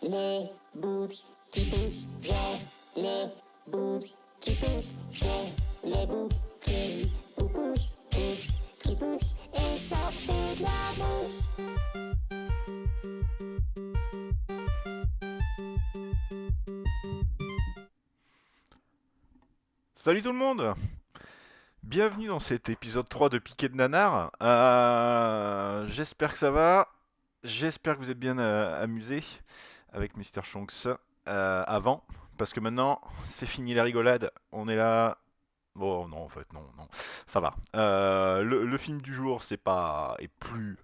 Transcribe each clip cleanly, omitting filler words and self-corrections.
les boobs qui poussent, j'ai les boobs qui poussent, j'ai les boobs qui poussent, qui poussent, et ça fait de la mousse. Salut tout le monde! Bienvenue dans cet épisode 3 de Piquet de Nanar. J'espère que ça va. J'espère que vous êtes bien amusés avec Mr. Shonks avant. Parce que maintenant, c'est fini la rigolade. On est là. Bon, non, en fait, non, ça va. Le film du jour, est plus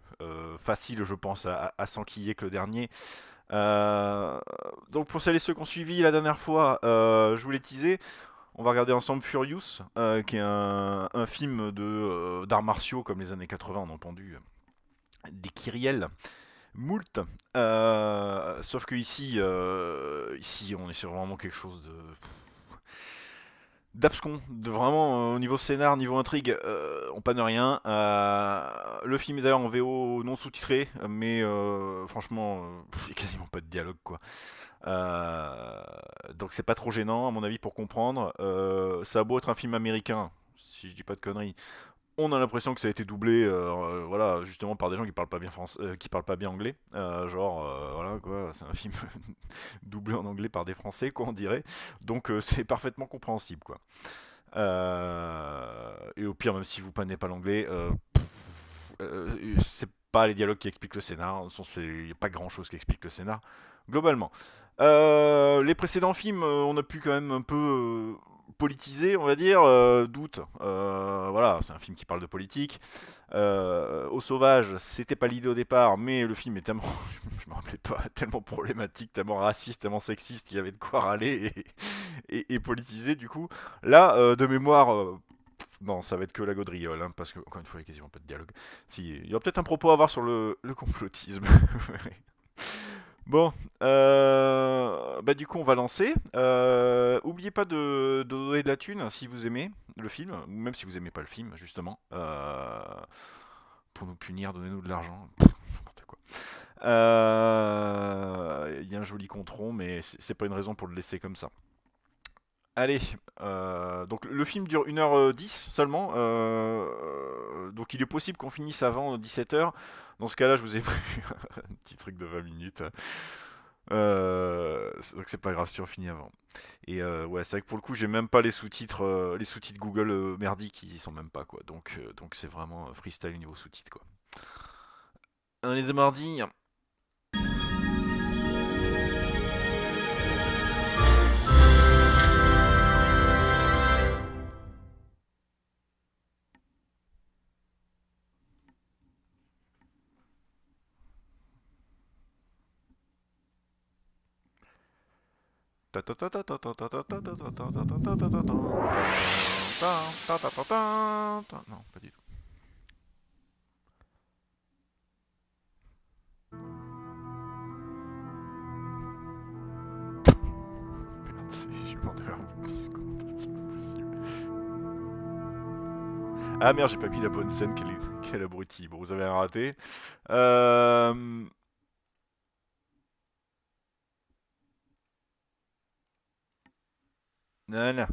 facile, je pense, à s'enquiller que le dernier. Donc, pour celles et ceux qui ont suivi la dernière fois, je vous l'ai teasé. On va regarder ensemble Furious, qui est un film d'arts martiaux comme les années 80, on a entendu des kyriels, moult. Sauf que ici, on est sur vraiment quelque chose d'abscon, de vraiment au niveau scénar, niveau intrigue, on panne rien. Le film est d'ailleurs en VO non sous-titré, mais franchement, il n'y a quasiment pas de dialogue quoi. Donc c'est pas trop gênant à mon avis pour comprendre. Ça a beau être un film américain, si je dis pas de conneries, on a l'impression que ça a été doublé, voilà, justement par des gens qui parlent pas bien français, qui parlent pas bien anglais. Voilà quoi, c'est un film doublé en anglais par des Français, quoi, on dirait. Donc c'est parfaitement compréhensible, quoi. Et au pire, même si vous prenez pas l'anglais, c'est pas les dialogues qui expliquent le scénar. Il n'y a pas grand chose qui explique le scénar, globalement. Les précédents films, on a pu quand même un peu politiser, on va dire. Doute, voilà, c'est un film qui parle de politique. Au Sauvage, c'était pas l'idée au départ, mais le film est tellement, je me rappelais pas, tellement problématique, tellement raciste, tellement sexiste qu'il y avait de quoi râler et politiser du coup. Là, de mémoire. Non, ça va être que la gaudriole, hein, parce que, encore une fois, il n'y a quasiment pas de dialogue. Si, il y aura peut-être un propos à avoir sur le complotisme. Bon, bah du coup on va lancer. Oubliez pas de donner de la thune si vous aimez le film, ou même si vous aimez pas le film, justement. Pour nous punir, donnez-nous de l'argent. N'importe quoi. Il y a un joli compte rond, mais c'est pas une raison pour le laisser comme ça. Allez, donc le film dure 1h10 seulement, donc il est possible qu'on finisse avant 17h. Dans ce cas-là, je vous ai pris un petit truc de 20 minutes. Donc c'est pas grave si on finit avant. Et ouais, c'est vrai que pour le coup, j'ai même pas les sous-titres Google merdiques, ils y sont même pas quoi. Donc c'est vraiment freestyle niveau sous-titres quoi. On les mardis. Non, pas du tout. Je m'en devais avoir 10 secondes, c'est pas possible. Ah merde, j'ai pas mis la bonne scène, quel abruti. Bon, vous avez un raté. Voilà.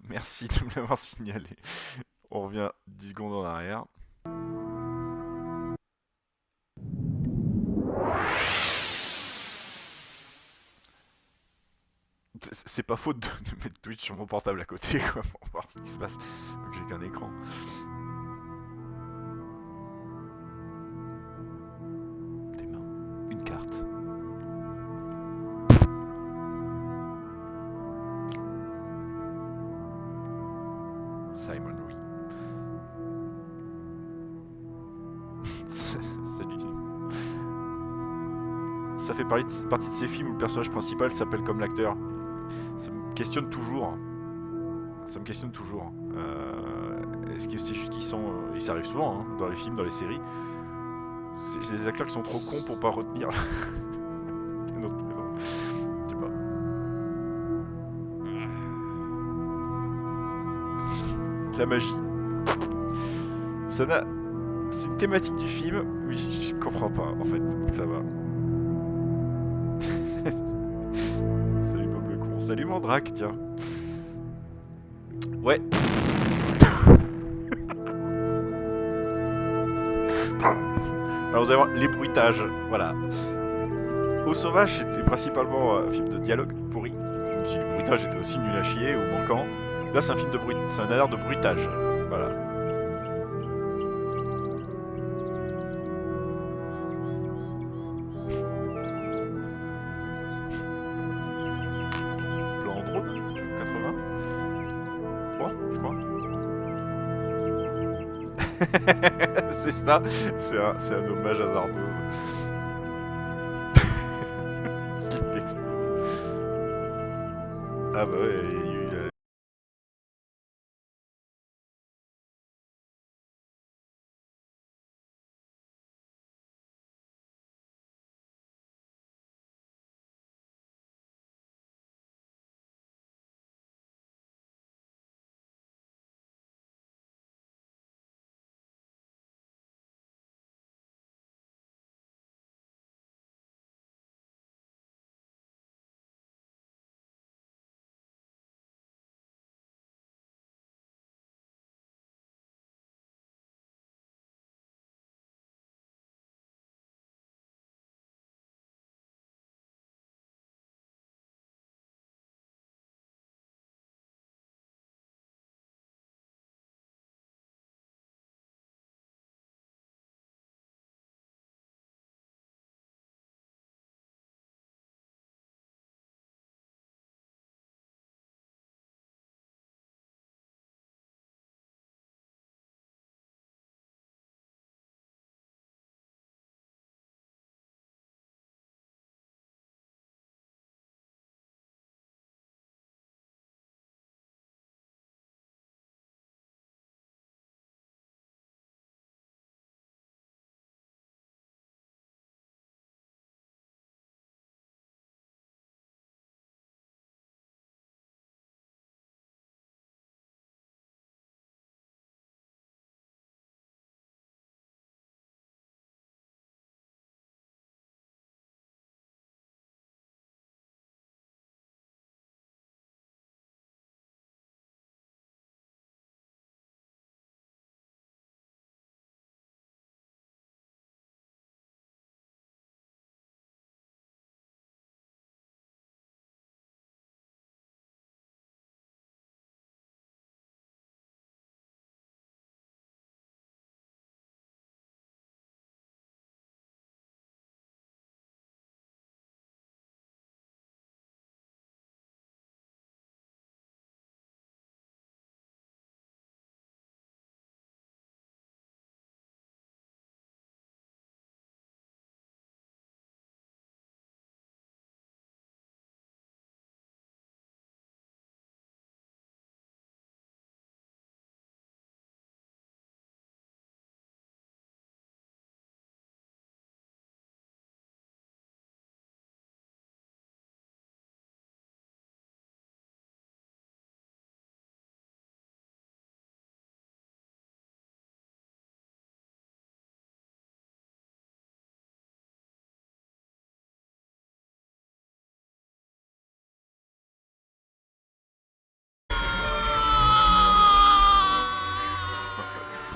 Merci de me l'avoir signalé. On revient 10 secondes en arrière. C'est pas faute de mettre Twitch sur mon portable à côté quoi, pour voir ce qui se passe. Donc j'ai qu'un écran. Des mains. Une carte. Simon Rhee. Salut. Ça fait partie de ces films où le personnage principal s'appelle comme l'acteur. Ça me questionne toujours. Ça me questionne toujours. Est-ce que c'est juste qu'ils sont... et ça arrive souvent hein, dans les films, dans les séries. C'est des acteurs qui sont trop cons pour pas retenir notre prénom. Je sais pas. La magie. Ça n'a... C'est une thématique du film, mais je comprends pas en fait. Ça va. Salut Mandrake, tiens. Ouais. Alors vous allez voir les bruitages, voilà. Au Sauvage, c'était principalement un film de dialogue pourri. Même si le bruitage était aussi nul à chier ou manquant. Là, c'est un film de c'est un air de bruitage. Voilà. Plan drone 83, je crois. C'est ça, c'est un hommage à Zardoz. Slip explose. Ah bah ouais, il y a eu la...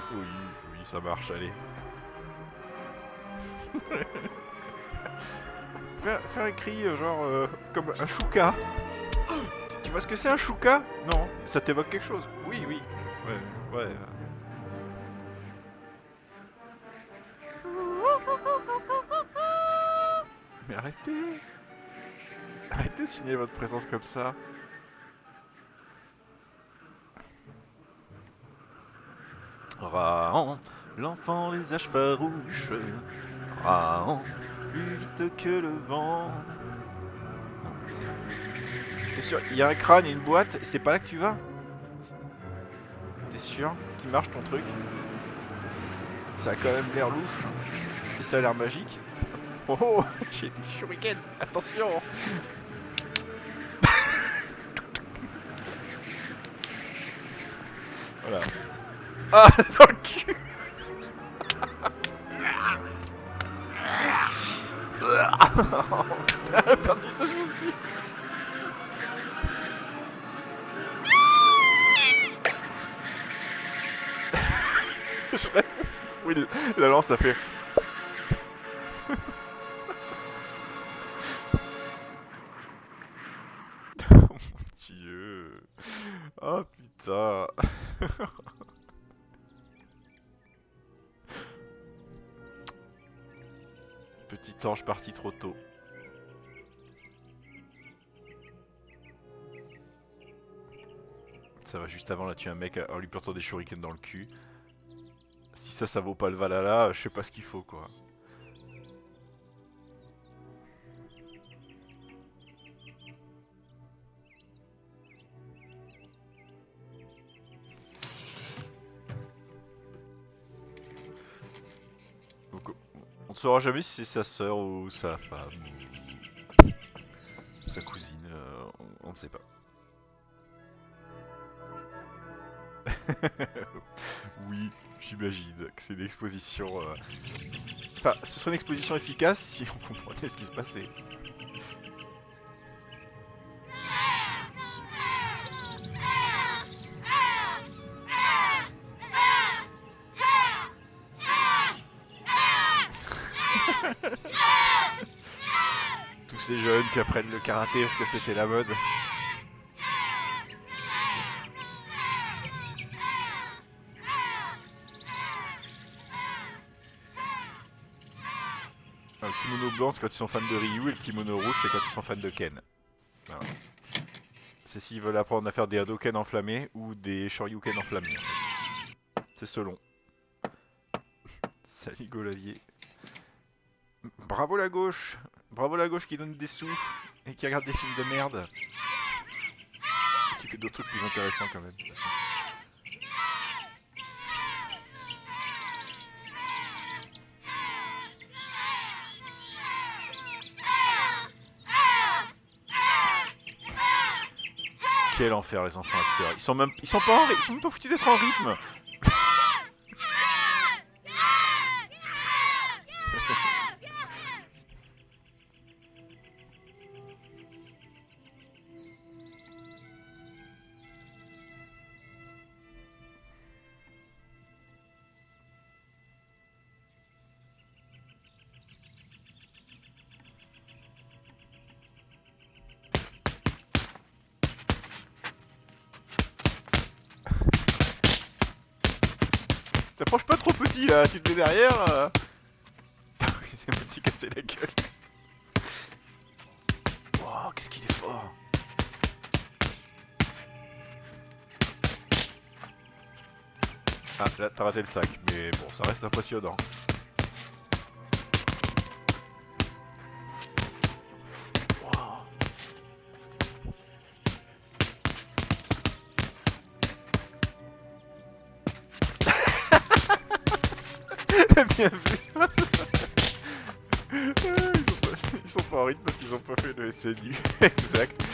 Oui, oui, ça marche, allez. Fais un cri, genre, comme un chouka. Tu vois ce que c'est un chouka? Non, ça t'évoque quelque chose? Oui, oui. Ouais, ouais. Mais arrêtez! Arrêtez de signaler votre présence comme ça. Rahan, l'enfant les âges farouches. Rahan, plus vite que le vent. T'es sûr? Il y a un crâne et une boîte, et c'est pas là que tu vas? T'es sûr qu'il marche ton truc? Ça a quand même l'air louche. Et ça a l'air magique. Oh oh, j'ai des shurikens, attention! Voilà. Ah, dans le cul! Elle a perdu sa chaussure! Oui, la lance, ça fait... Oh mon dieu. Oh putain. Petit ange parti trop tôt. Ça va juste avant, là, tuer un mec en lui plantant des shurikens dans le cul. Si ça vaut pas le Valhalla, je sais pas ce qu'il faut, quoi. Donc, on ne saura jamais si c'est sa sœur ou sa femme ou sa cousine, on ne sait pas. Oui, j'imagine que c'est une exposition... Enfin, ce serait une exposition efficace si on comprenait ce qui se passait. Tous ces jeunes qui apprennent le karaté parce que c'était la mode. Le kimono blanc, c'est quand ils sont fans de Ryu, et le kimono rouge, c'est quand ils sont fans de Ken. Voilà. C'est s'ils veulent apprendre à faire des Hadoken enflammés ou des Shoryuken enflammés. C'est selon. Salut Golavier. Bravo la gauche. Bravo la gauche qui donne des sous et qui regarde des films de merde. Et qui fait d'autres trucs plus intéressants quand même. Quel enfer les enfants acteurs. Ils sont même pas foutus d'être en rythme. T'approches pas trop petit là, tu te mets derrière. C'est un petit cassé la gueule. Oh, qu'est-ce qu'il est fort. Ah, là t'as raté le sac, mais bon, ça reste impressionnant. Wow. Bien vu. Ils sont pas en rythme parce qu'ils ont pas fait le SNU. Exact.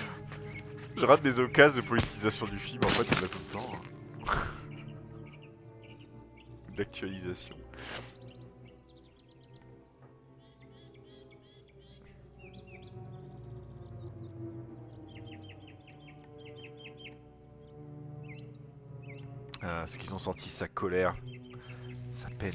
Je rate des occasions de politisation du film, en fait, il y en a tout le temps. D'actualisation. Ah, c'est qu'ils ont senti sa colère, sa peine.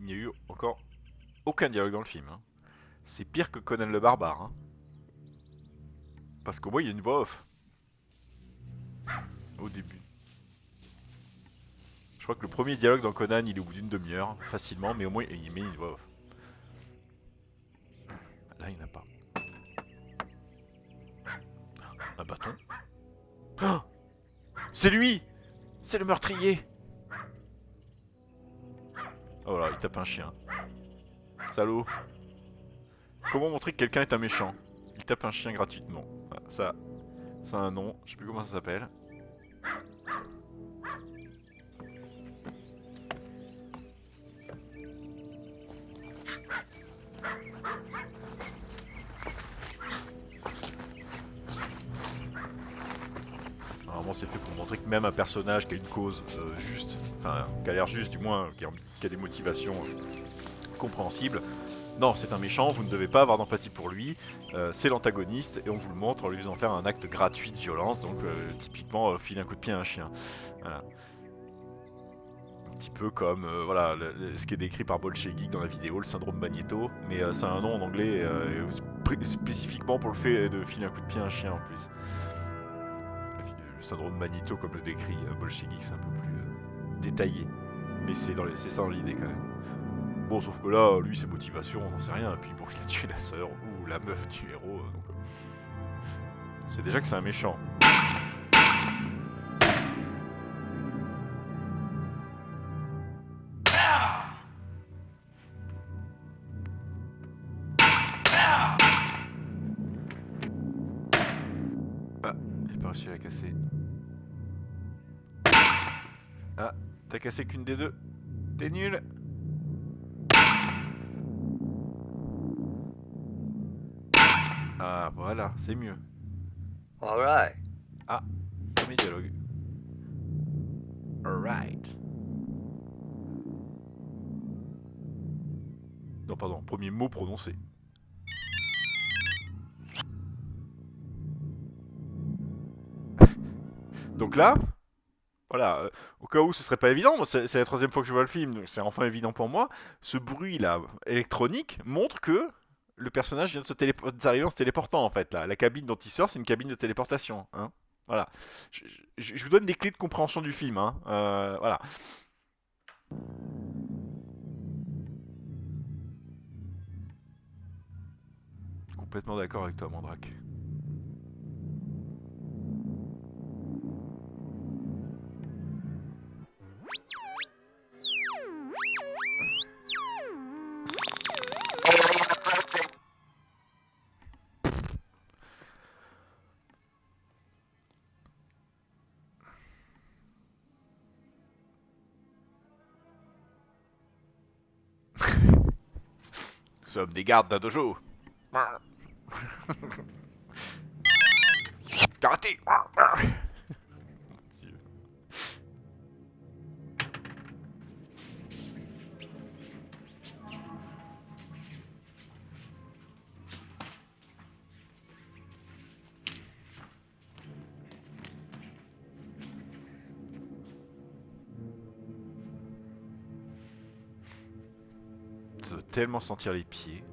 Il n'y a eu encore aucun dialogue dans le film. Hein. C'est pire que Conan le Barbare. Hein. Parce qu'au moins il y a une voix off. Au début. Je crois que le premier dialogue dans Conan il est au bout d'une demi-heure, facilement, mais au moins il met une voix off. Là il n'y en a pas. Un bâton. Oh, c'est lui. C'est le meurtrier. Oh là, il tape un chien. Salaud. Comment montrer que quelqu'un est un méchant? Il tape un chien gratuitement. Ça a un nom, je sais plus comment ça s'appelle. apparemment c'est fait pour montrer que même un personnage qui a une cause juste, enfin qui a l'air juste du moins, qui a des motivations compréhensibles, non, c'est un méchant, vous ne devez pas avoir d'empathie pour lui, c'est l'antagoniste et on vous le montre en lui faisant faire un acte gratuit de violence, donc typiquement filer un coup de pied à un chien. Voilà. Un petit peu comme voilà, ce qui est décrit par Bolshevik dans la vidéo, le syndrome Magneto, mais c'est un nom en anglais spécifiquement pour le fait de filer un coup de pied à un chien en plus. Le syndrome Magneto, comme le décrit Bolshevik, c'est un peu plus détaillé, mais c'est ça dans l'idée quand même. Bon, sauf que là, lui, ses motivations, on n'en sait rien. Et puis bon, il a tué la sœur ou la meuf du héros. Donc, c'est déjà que c'est un méchant. Ah, j'ai pas réussi à la casser. Ah, t'as cassé qu'une des deux. T'es nul. Ah, voilà, c'est mieux. Alright. Ah, premier dialogue. Alright. Non, pardon, premier mot prononcé. Donc là, voilà, au cas où ce serait pas évident, c'est la troisième fois que je vois le film, donc c'est enfin évident pour moi, ce bruit là électronique montre que le personnage vient d'arriver en se téléportant en fait. Là. La cabine dont il sort, c'est une cabine de téléportation. Hein. Voilà. Je vous donne des clés de compréhension du film. Hein. Voilà. Complètement d'accord avec toi, Mandrake. Nous sommes des gardes d'un dojo. Karaté. Ça doit tellement sentir les pieds.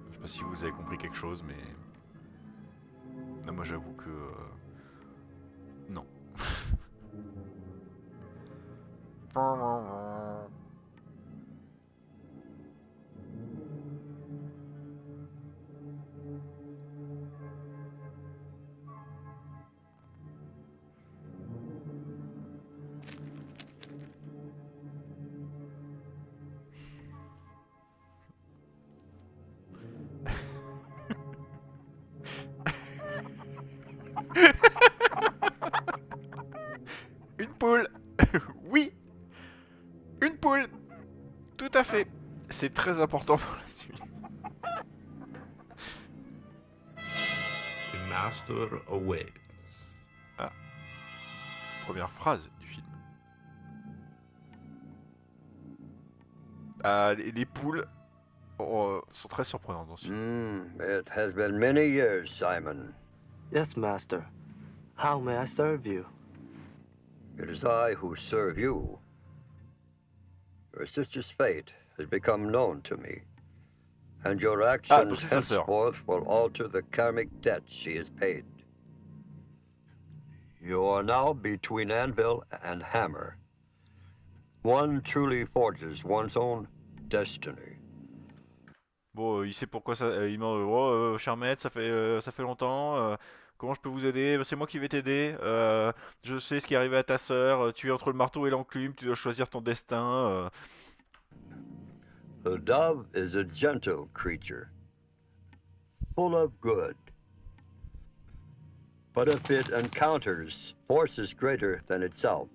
Je sais pas si vous avez compris quelque chose, mais... Non, moi j'avoue que... Non. Une poule. Oui, une poule. Tout à fait. C'est très important pour la suite. The master away. Ah. Première phrase du film. Ah, les poules sont très surprenantes dans ce film. It has been many years, Simon. Yes, Master. How may I serve you? It is I who serve you. Your sister's fate has become known to me, and your donc actions c'est sa sœur. henceforth will alter the karmic debt she has paid. You are now between anvil and hammer. One truly forges one's own destiny. Bon, il sait pourquoi ça. Il demande oh, cher maître, ça fait longtemps. Comment je peux vous aider? C'est moi qui vais t'aider. Je sais ce qui est arrivé à ta sœur. Tu es entre le marteau et l'enclume. Tu dois choisir ton destin. The dove is a gentle creature, full of good. But if it encounters forces greater than itself,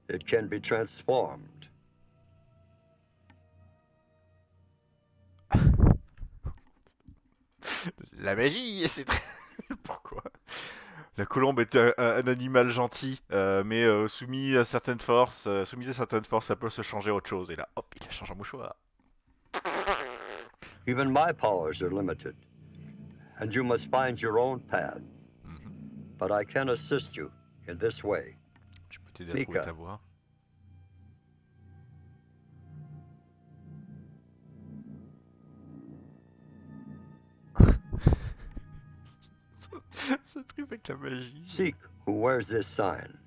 it can be transformed. La magie, c'est très... Pourquoi? La colombe est un animal gentil, mais soumise à certaines forces, ça peut se changer à autre chose. Et là, hop, il a changé en mouchoir. Even my powers are limited, and you must find your own path. But I can assist you in this way. Je peux t'aider à trouver Mika. ta voie. Ce truc avec la magie. Seek who wears this sign.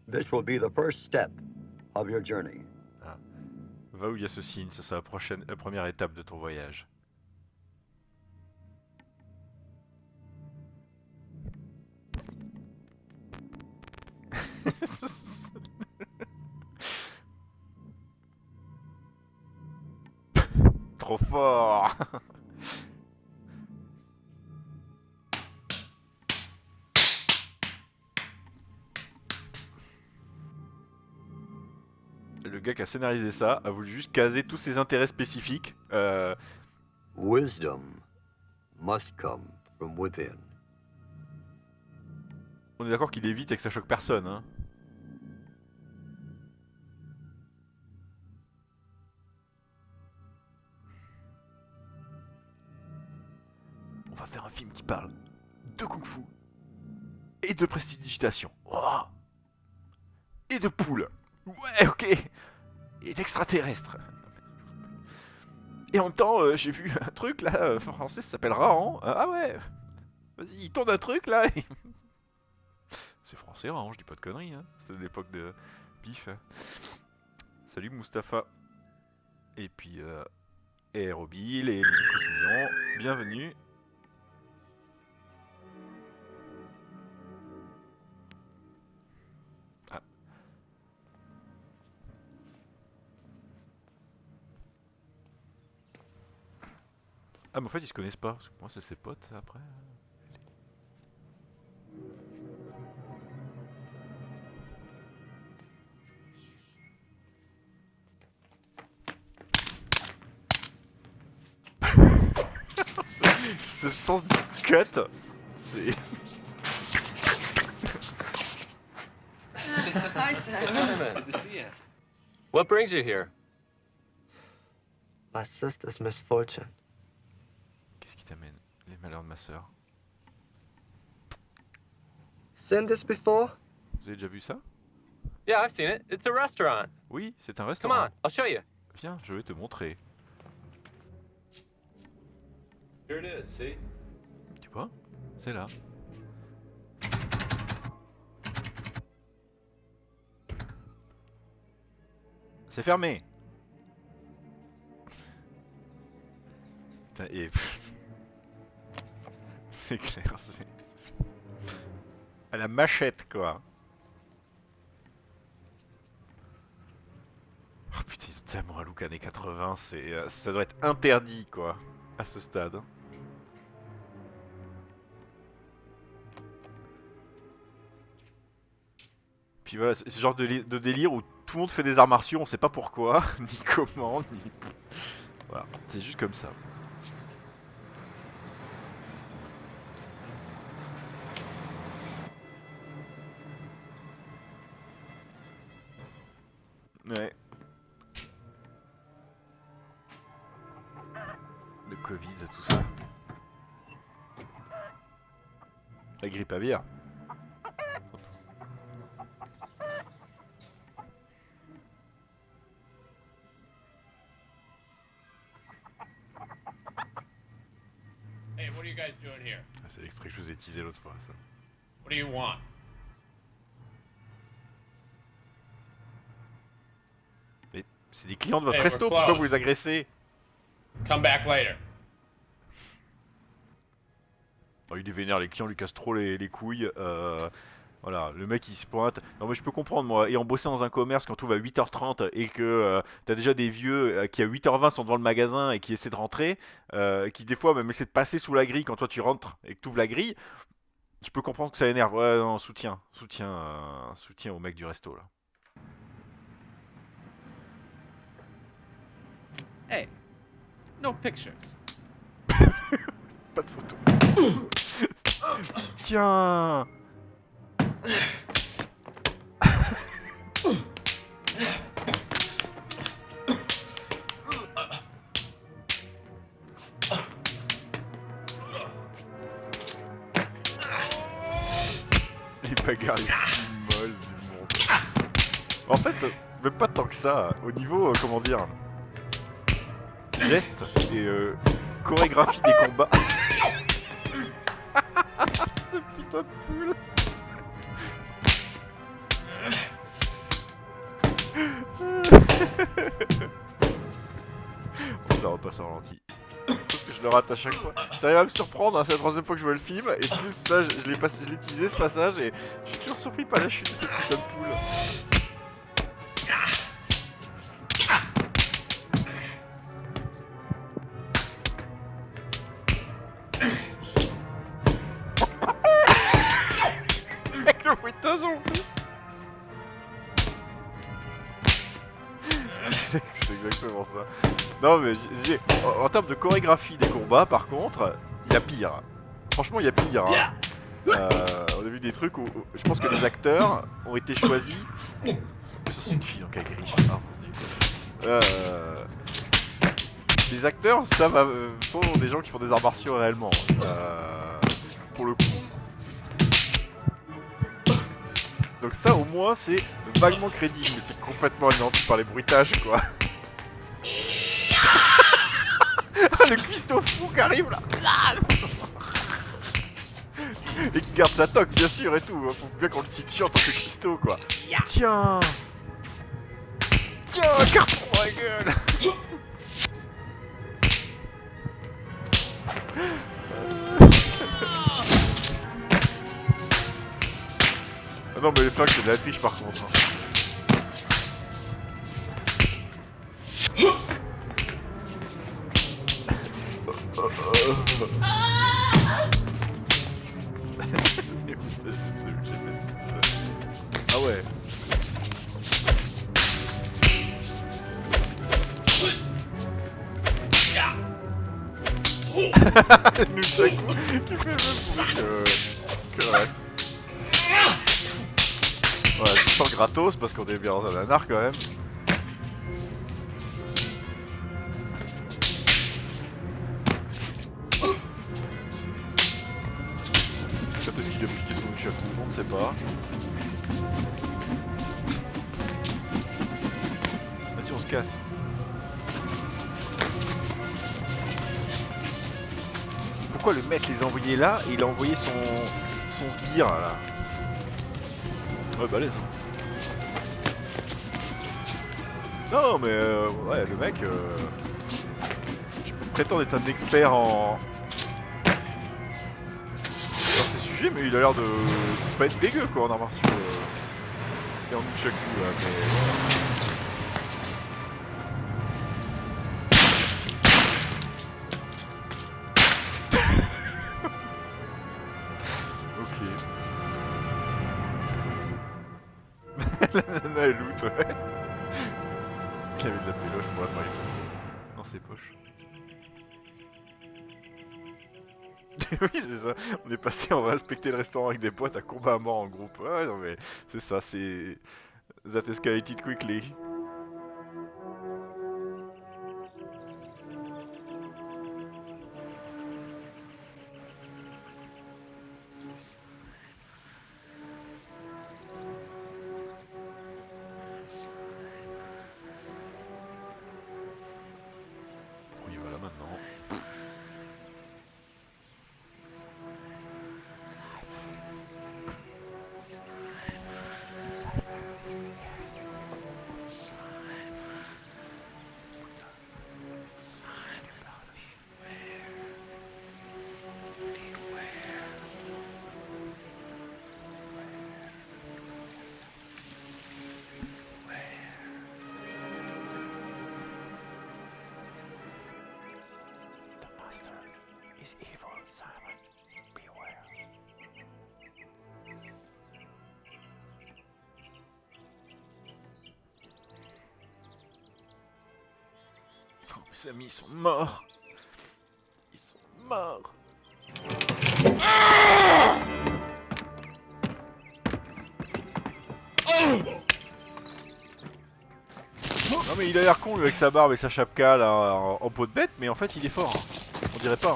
This will be the first step of your journey. Va où il y a ce signe, ce sera la première étape de ton voyage. Trop fort. Le gars qui a scénarisé ça a voulu juste caser tous ses intérêts spécifiques. Wisdom must come from within. On est d'accord qu'il évite et que ça choque personne. Hein. On va faire un film qui parle de kung-fu et de prestidigitation. Oh et de poules. Ouais, ok. Et d'extraterrestres. Et en même temps, j'ai vu un truc là, français, ça s'appelle Rahan. Ah ouais. Vas-y, il tourne un truc là. C'est français, Rahan, je dis pas de conneries. Hein. C'était de l'époque de Pif. Salut Mustapha. Et puis, Aérobil et Lily Mignon. Bienvenue. Ah mais en fait ils se connaissent pas, parce que moi c'est ses potes après. Ce sens du cut, c'est... Hi, Seth. Good to see you. What brings you here? My sister's misfortune. Qu'est-ce qui t'amène? Les malheurs de ma sœur. Seen this before? Vous avez déjà vu ça? Yeah, I've seen it. It's a restaurant. Oui, c'est un Come restaurant. on, I'll show you. Viens, je vais te montrer. Here it is, see? Tu vois? C'est là. C'est fermé. Putain, et... c'est clair, c'est... À la machette, quoi. Oh putain, ils ont tellement un look années 80, c'est, ça doit être interdit, quoi, à ce stade. Puis voilà, c'est ce genre de délire où tout le monde fait des arts martiaux, on sait pas pourquoi, ni comment, ni... Voilà, c'est juste comme ça. Ouais. Le Covid, tout ça. La grippe aviaire. Hey, what are you guys doing here? Ah, c'est l'extrait que je vous ai teasé l'autre fois, ça. What do you want? Mais c'est des clients de votre Hey, resto, we're pourquoi closed. vous les agressez? Come back later. Oh, il est vénère, les clients lui cassent trop les couilles. Voilà, le mec il se pointe. Non mais je peux comprendre moi, ayant bossé dans un commerce quand tout va à 8h30 et que t'as déjà des vieux qui à 8h20 sont devant le magasin et qui essaient de rentrer, qui des fois même essaient de passer sous la grille quand toi tu rentres et que tu ouvres la grille, Je peux comprendre que ça énerve. Ouais, non, soutien au mec du resto là. Hey, no pictures. Pas de photo. Tiens. Les bagarres les plus molles du monde. En fait, même pas tant que ça. Au niveau, comment dire, gestes et chorégraphie des combats. Ce putain de poule. Je la repasse en ralenti. Parce que je le rate à chaque fois. Ça arrive à me surprendre, hein, c'est la troisième fois que je vois le film. Et plus ça, je l'ai teasé ce passage et je suis toujours surpris par la chute de cette putain de poule. Avec le bruitage en plus. C'est exactement ça. Non mais en termes de chorégraphie des combats par contre, il y a pire. Franchement il y a pire. Hein. On a vu des trucs où je pense que les acteurs ont été choisis. Ça c'est une fille donc elle griffe. Ah, mon Dieu. Les acteurs sont des gens qui font des arts martiaux réellement. Pour le coup. Donc ça au moins c'est vaguement crédible, mais c'est complètement anéanti par les bruitages quoi. Le cuistot fou qui arrive là. Et qui garde sa toque bien sûr et tout. Faut bien qu'on le situe en tant que cuistot quoi. Tiens. Tiens, un carton dans la gueule. Ah non mais les flingues c'est de la triche par contre. Hein. Ah ouais. Nunchaku qui fait le même truc que le reste. Ouais, je sens gratos parce qu'on est bien dans un nanar quand même. Quand est-ce qu'il a piqué son Nunchaku? On ne sait pas. Ah si on se casse. Pourquoi le mec les a envoyés là et il a envoyé son sbire là? Ouais balèze. Non mais ouais le mec je peux prétendre être un expert dans ces sujets mais il a l'air de pas être dégueu quoi en arts martiaux et en nunchaku mais... La nana elle loot, ouais. Il avait de la péloche pour l'appareil photo dans ses poches. Oui, c'est ça. On est passé, on va inspecter le restaurant avec des potes à combat à mort en groupe. Ouais, non mais c'est ça, c'est... That escalated quickly. Oui, voilà maintenant. The master is evil, Simon. Beware. Mes amis, ils sont morts. Ils sont morts. Non mais il a l'air con lui avec sa barbe et sa chapka là en peau de bête, mais en fait il est fort. On dirait pas. Hein.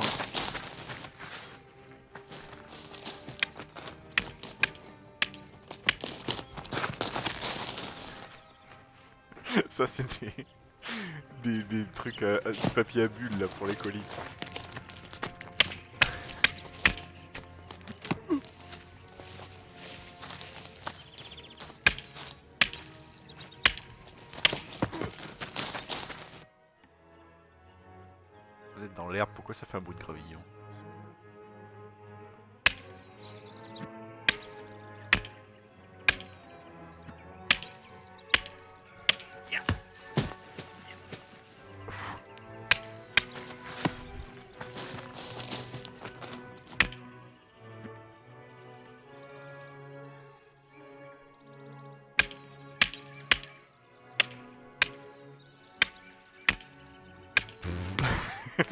Ça c'est des trucs du papier à bulles là pour les colis. Vous êtes dans l'herbe, pourquoi ça fait un bruit de gravillon?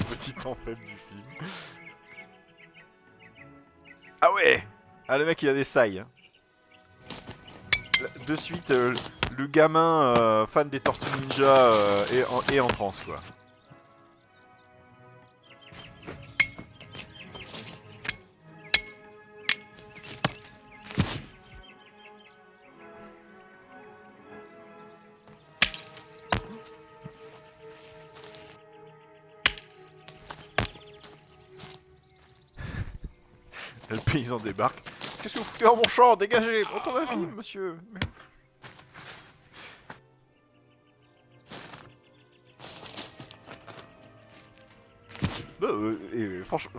Petit temps faible du film. Ah ouais. Ah le mec il a des sailles. Hein. De suite, le gamin fan des Tortues Ninja est en transe quoi. Le paysan débarque. Qu'est-ce que vous foutez dans mon champ? Dégagez! Retournez à la film, monsieur!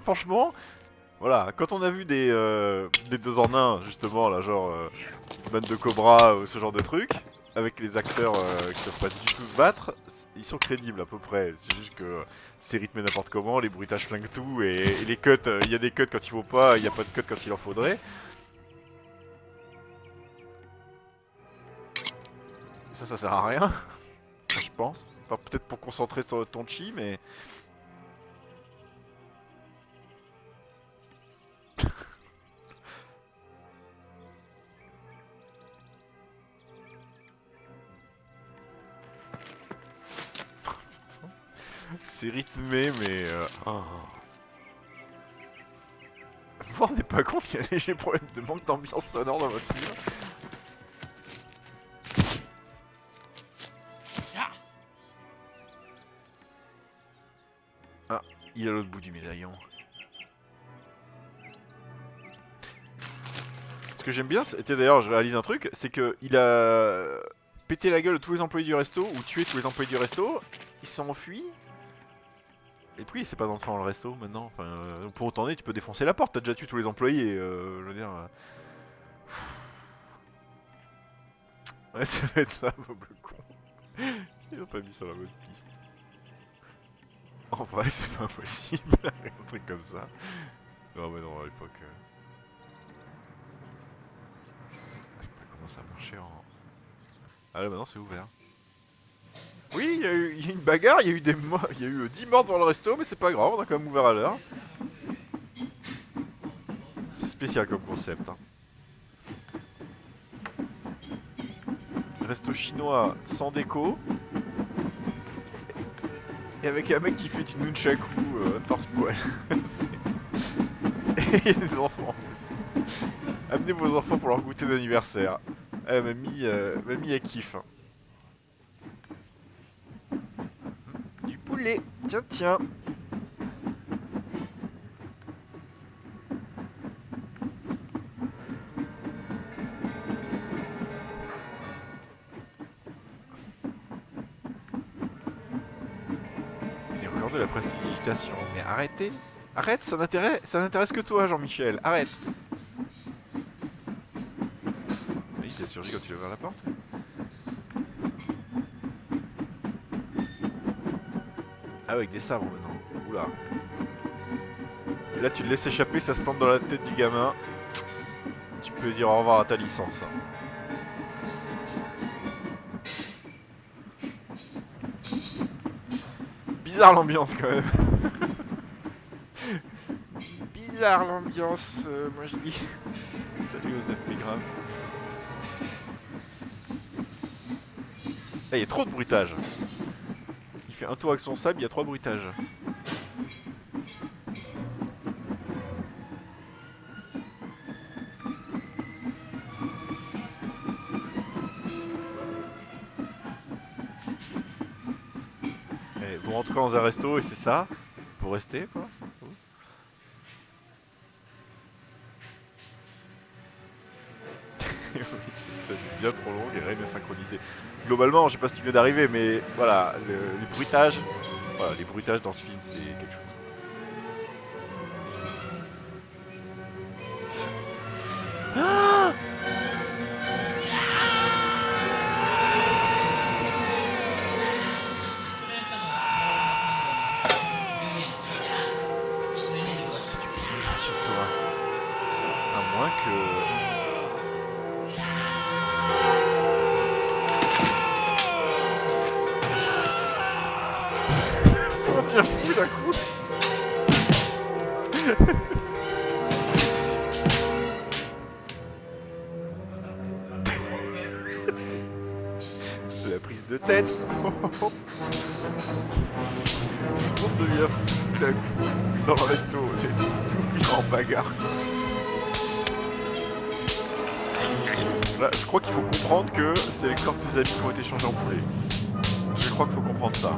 Franchement, voilà, quand on a vu des 2 en 1, justement, là, genre bande de Cobra ou ce genre de truc, avec les acteurs qui savent pas du tout se battre, ils sont crédibles à peu près. C'est juste que c'est rythmé n'importe comment, les bruitages flinguent tout, et les cuts, il y a des cuts quand il faut pas, il n'y a pas de cuts quand il en faudrait. Ça sert à rien, je pense. Enfin, peut-être pour concentrer sur ton chi, mais... C'est rythmé, mais... Oh. Vous vous rendez pas compte qu'il y a un léger problème de manque d'ambiance sonore dans votre film? Ah, il est à l'autre bout du médaillon. Ce que j'aime bien, c'était d'ailleurs, je réalise un truc, c'est que il a pété la gueule de tous les employés du resto, ou tué tous les employés du resto, ils se sont enfuis. Et puis il s'est pas d'entrer dans le resto maintenant. Enfin, pour autant tu peux défoncer la porte, t'as déjà tué tous les employés, je veux dire... Ouais, ça va être ça, Bob le con. Ils ont pas mis sur la bonne piste. En vrai, c'est pas impossible, un truc comme ça. Non, mais non, à l'époque... Je sais pas comment ça marchait en... Ah là, maintenant c'est ouvert. Oui, il y a eu une bagarre, il y a eu 10 morts devant le resto, mais c'est pas grave, on a quand même ouvert à l'heure. C'est spécial comme concept. Hein. Resto chinois sans déco. Et avec un mec qui fait du nunchaku torse-poil. Et il y a des enfants en plus. Amenez vos enfants pour leur goûter d'anniversaire. Ah, mamie elle kiffe. Hein. Du poulet. Tiens, tiens. Et encore de la prestidigitation. Mais arrêtez. Arrête, ça n'intéresse que toi, Jean-Michel. Arrête. Oui, il a surgi quand il a ouvert la porte. Ah, avec des sabres maintenant. Oula. Et là, tu le laisses échapper, ça se plante dans la tête du gamin. Tu peux dire au revoir à ta licence. Hein. bizarre l'ambiance quand même. Bizarre l'ambiance, moi je dis. Salut Joseph Pégrave. Il y a trop de bruitage. Il fait un tour avec son sable, il y a 3 bruitages. Et vous rentrez dans un resto et c'est ça. Vous restez quoi. Oui, c'est bien trop long et rien n'est synchronisé. Globalement, je sais pas si tu viens d'arriver, mais voilà, les bruitages, voilà, les bruitages dans ce film, c'est quelque chose. Ah c'est du piège sur toi. À moins que... On tire fou d'un coup. La prise de tête. Tout le monde devient fou d'un coup dans le resto. C'est tout mis en bagarre. Là, je crois qu'il faut comprendre que c'est les corps de ses amis qui ont été changés en poulet. Je crois qu'il faut comprendre ça.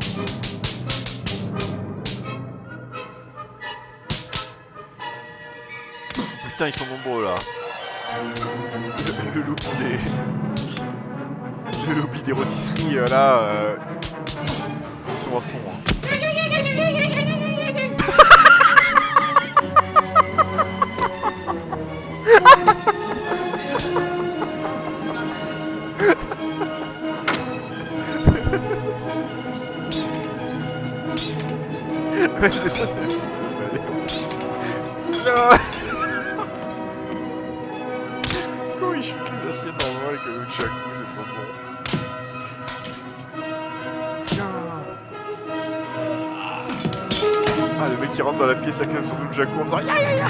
Putain, ils sont nombreux là. Le lobby des rôtisseries là, ils sont à fond. Hein. Ouais, c'est ça, c'est... Non. Comment il chute les assiettes en vol avec le nunchaku, c'est trop bon. Tiens. Ah, le mec qui rentre dans la pièce avec son nunchaku en faisant ya ya ya.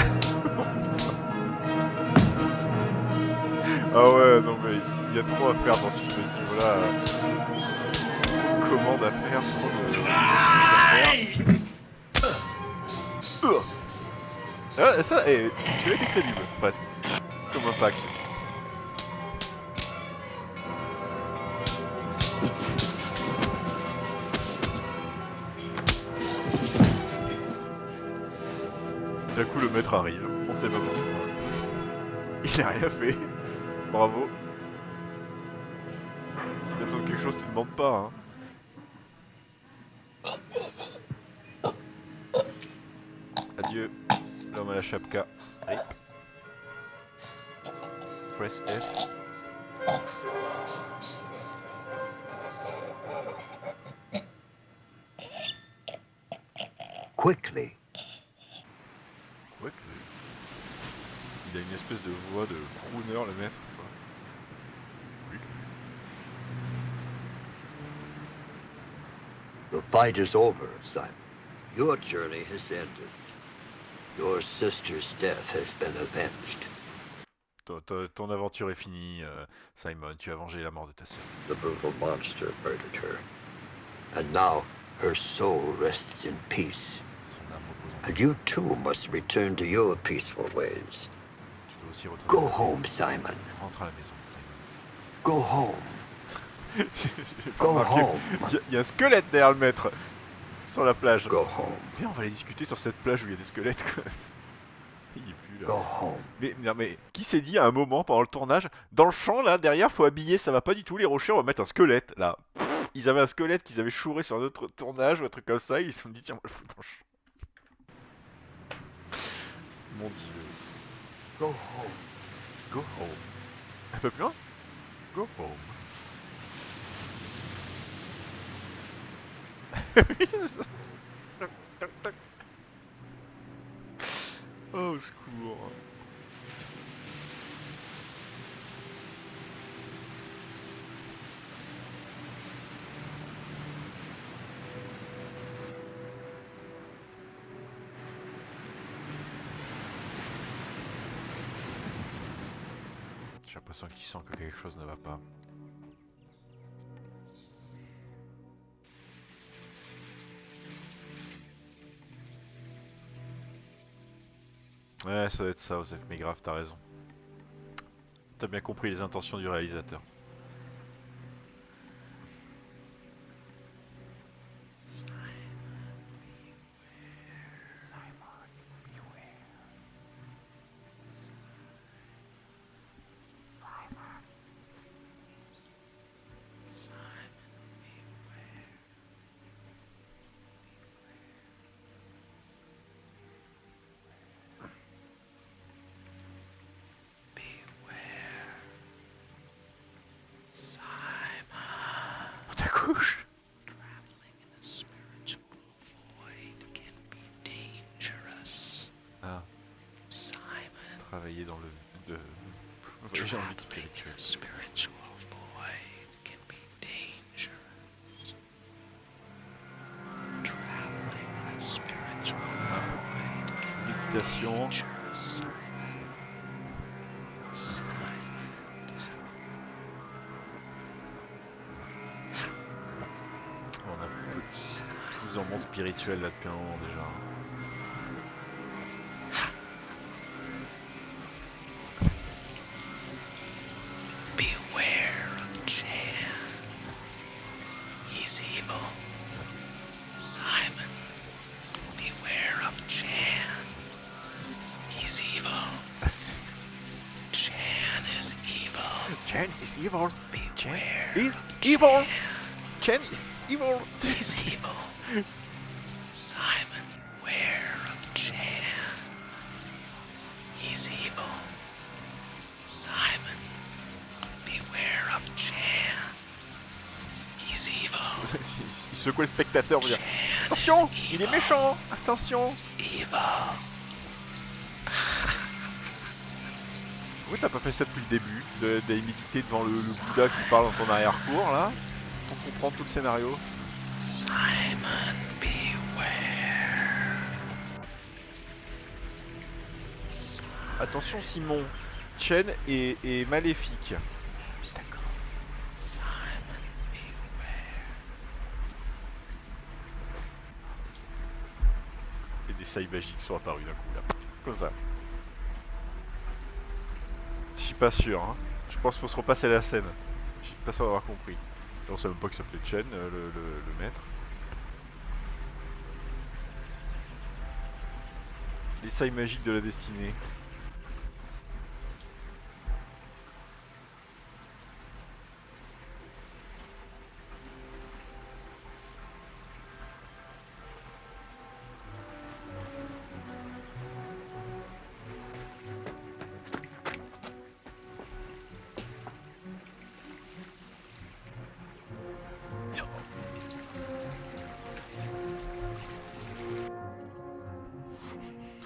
Ah ouais, non mais il y a trop à faire dans ce film à ce niveau-là. Trop de commandes à faire, trop de trucs à faire. Ah, ça, tu as été crédible, presque. Comme impact. D'un coup, le maître arrive. On sait pas pourquoi. Il a rien fait. Bravo. Si t'as besoin de quelque chose, tu demandes pas, hein. Adieu, l'homme à la chapka. Rip. Press F. Quickly. Ouais, il a une espèce de voix de crooner, le maître. Quoi. Oui. The fight is over, Simon. Your journey has ended. Your sister's death has been avenged. Ton aventure est finie, Simon. Tu as vengé la mort de ta sœur. The brutal monster murdered her. And now her soul rests in peace. Son âme repose en paix. And you too must return to your peaceful ways. Tu dois aussi retourner. Go home, Simon. Rentre à la maison, Simon. Go home. J'ai pas Go remarqué. home. Il y a un squelette derrière le maître. Sur la plage. Go home. Viens, on va aller discuter sur cette plage où il y a des squelettes, quoi. Il est plus là. Go home. Mais, non, mais qui s'est dit à un moment pendant le tournage, dans le champ là derrière faut habiller, ça va pas du tout les rochers, on va mettre un squelette là. Pff, ils avaient un squelette qu'ils avaient chouré sur un autre tournage ou un truc comme ça, ils se sont dit tiens on va le foutre dans le champ. Mon dieu. Go home. Go home. Un peu plus loin. Go home. Oui, c'est ça. Toc, toc, toc. Oh, au secours. J'ai l'impression qu'il sent que quelque chose ne va pas. Ouais, ça doit être ça, Osef, mais grave, t'as raison. T'as bien compris les intentions du réalisateur. On t'accouche. Ah. Travailler dans le... Voyager en vie spirituelle. Méditation. On a tous en monde spirituel là depuis un moment déjà. Beware of Chan. He's evil. Simon, beware of Chan. He's evil. Chan is evil. Chen is evil. Chen Beware is of evil. Chan. Chen is evil. He's evil. Simon, beware of Chan. He's evil. Simon, beware of Chan. He's evil. Il secoue le spectateur pour dire Chan attention, is il est evil. méchant. Attention. Evil. Pourquoi t'as pas fait ça depuis le début, d'aller méditer devant le Bouddha qui parle dans ton arrière-cour là, pour comprendre tout le scénario? Simon, beware. Attention Simon, Chen est maléfique. D'accord. Simon, beware. Et des sailles magiques sont apparus d'un coup là, comme ça. Je suis pas sûr, hein. Je pense qu'il faut se repasser la scène. Je suis pas sûr d'avoir compris. On savait même pas qu'il s'appelait Chen, le maître. Les sailles magiques de la destinée.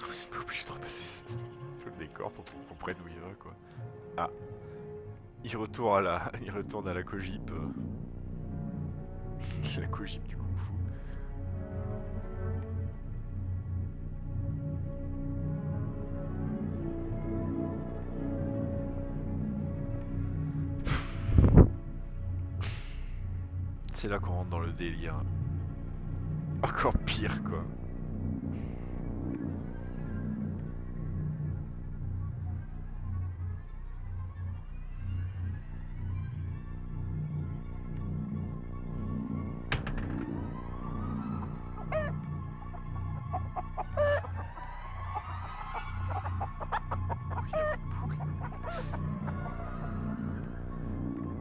C'est pas obligé de repasser tout le décor pour qu'on comprenne où il va quoi. Ah. Il retourne à la Kojip. La Kojip du Kung Fu. C'est là qu'on rentre dans le délire. Encore pire quoi.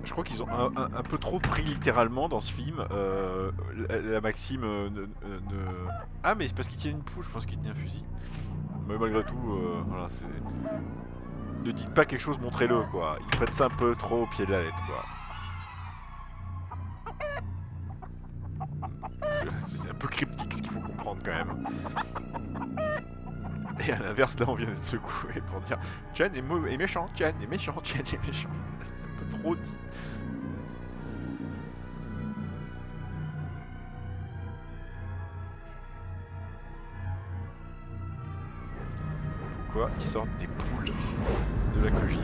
Je crois qu'ils ont un peu trop pris littéralement dans ce film la maxime Ah mais c'est parce qu'il tient une poule, je pense qu'il tient un fusil. Mais malgré tout, voilà, c'est... Ne dites pas quelque chose, montrez-le quoi. Ils prennent ça un peu trop au pied de la lettre quoi. C'est un peu cryptique ce qu'il faut comprendre quand même. Et à l'inverse, là on vient d'être secoué pour dire Chen est méchant, Chen est méchant, Chen est méchant. C'est un peu trop dit. quoi, ils sortent des poules de la cogip.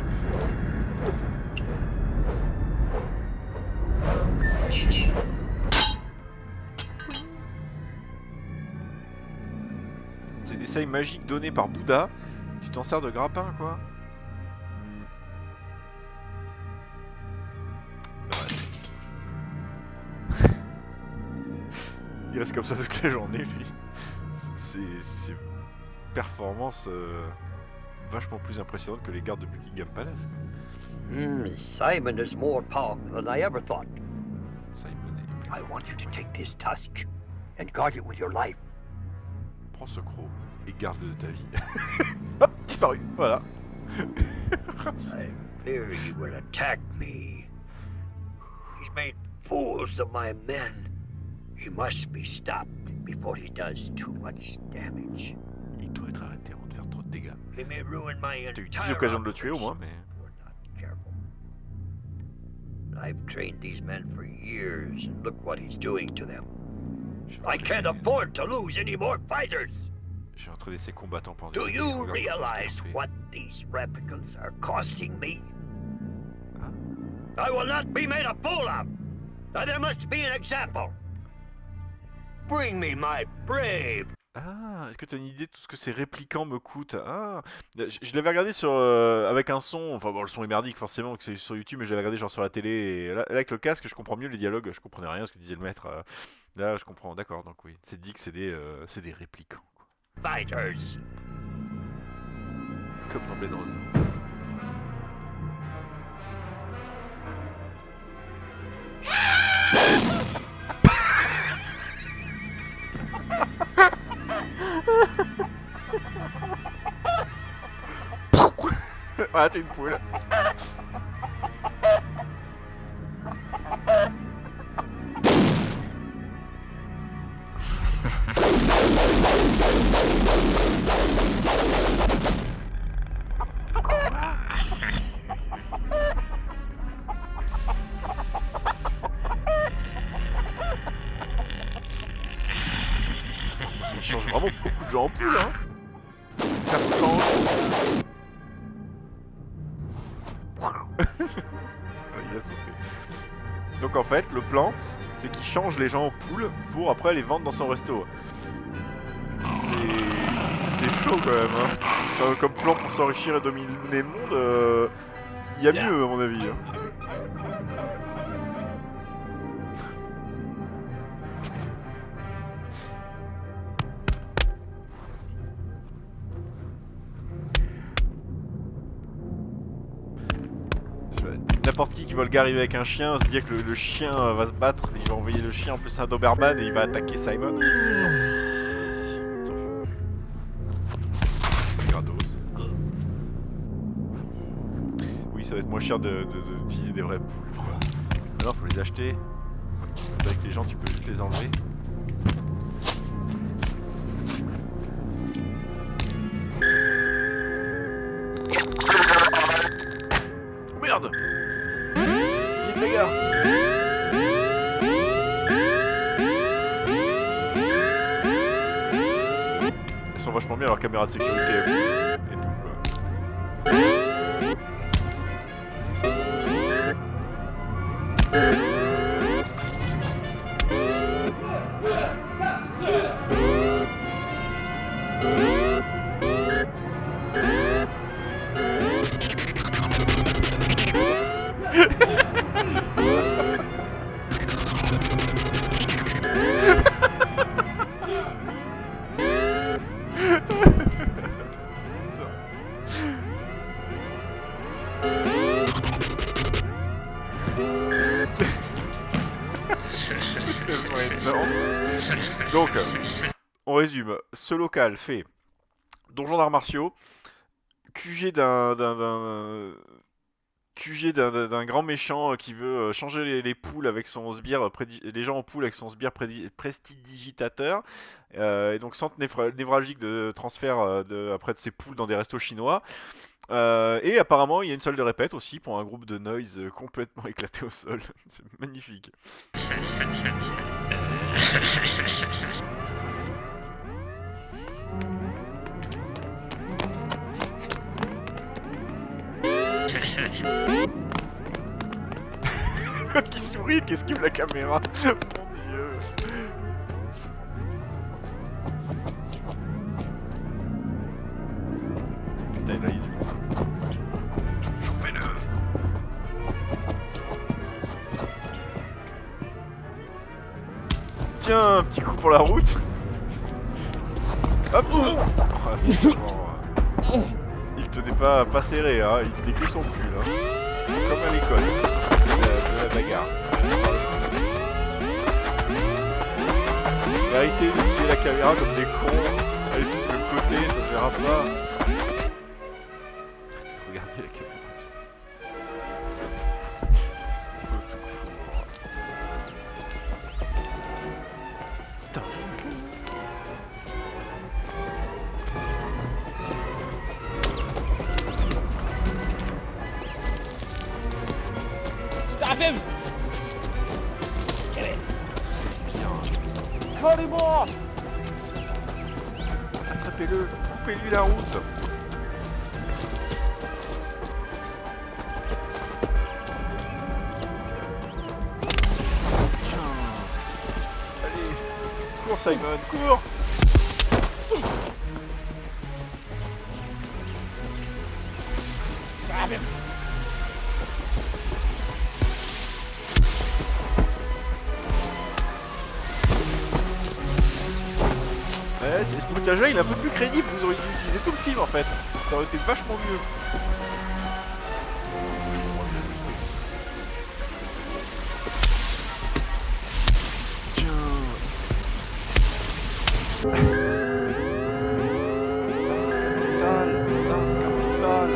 C'est des sailles magiques données par Bouddha. Tu t'en sers de grappin, quoi. Ouais. Il reste comme ça toute la journée, lui. C'est performance vachement plus impressionnante que les gardes de Buckingham Palace. Simon is more powerful than I ever thought. Simon est... I want you to take this tusk and guard it with your life. Prends ce croc et garde-le de ta vie. Hop, disparu, voilà. I fear he will attack me. He's made fools of my men. He must be stopped before he does too much damage. Il doit être arrêté avant de faire trop de dégâts. He may ruin my T'as eu 10 entire occasions de le tuer au operation moins, mais... if we're not careful. I've trained these men for years, and look what he's doing to them. I can't afford to lose any more fighters. J'ai entraîné ces combattants pendant Do des you années, regarde comment je realize l'ai fait. what these replicants are costing me? Ah. I will not be made a fool of. Now there must be an example. Bring me my brave. Ah, est-ce que tu as une idée de tout ce que ces réplicants me coûtent? Ah, je l'avais regardé sur avec un son, enfin bon le son est merdique forcément que c'est sur YouTube, mais je l'avais regardé genre sur la télé et là avec le casque je comprends mieux les dialogues, je comprenais rien ce que disait le maître. Là je comprends, d'accord, donc oui, c'est dit que c'est des réplicants quoi. Fighters. Comme dans Blade Runner. Ah, t'es une poule. Il change vraiment beaucoup de gens en poule, hein. Personne s'en rend compte. Il a sauté. Donc en fait, le plan, c'est qu'il change les gens en poules pour après les vendre dans son resto. C'est chaud quand même, hein. Comme plan pour s'enrichir et dominer le monde, il y a mieux à mon avis. Hein. N'importe qui veut le gars arriver avec un chien, se dire que le chien va se battre, il va envoyer le chien en plus à un Doberman et il va attaquer Simon. C'est gratos. Oui, ça va être moins cher d'utiliser des vraies poules. Quoi. Alors faut les acheter. Avec les gens tu peux juste les enlever. Oh merde! Vite les gars! Elles sont vachement bien leurs caméras de sécurité et tout quoi. Donc, on résume. Ce local fait donjon d'arts martiaux, QG d'un grand méchant qui veut changer les poules avec son sbire, les gens en poule avec son sbire prestidigitateur, et donc centre névralgique de transfert après de ses poules dans des restos chinois. Et apparemment il y a une salle de répète aussi pour un groupe de noise complètement éclaté au sol. C'est magnifique. Qui sourit, qui esquive la caméra. Mon dieu. Putain, là il est du coup. Chopez-le. Tiens, un petit coup pour la route. Hop. Oh, c'est vraiment, il tenait pas serré, hein. Il tenait que son cul, là. Comme à l'école. De la bagarre. Arrêtez de skier la caméra comme des cons. Allez tous sur le côté, ça se verra pas. Regardez la caméra. Au secours. Putain. Stop him! Volez-moi! Attrapez-le, coupez-lui la route. Tiens. Allez, cours Simon, cours! Ouais, ce footage-là il est un peu plus crédible, vous auriez dû utiliser tout le film en fait. Ça aurait été vachement mieux. Danse capitale, danse capitale.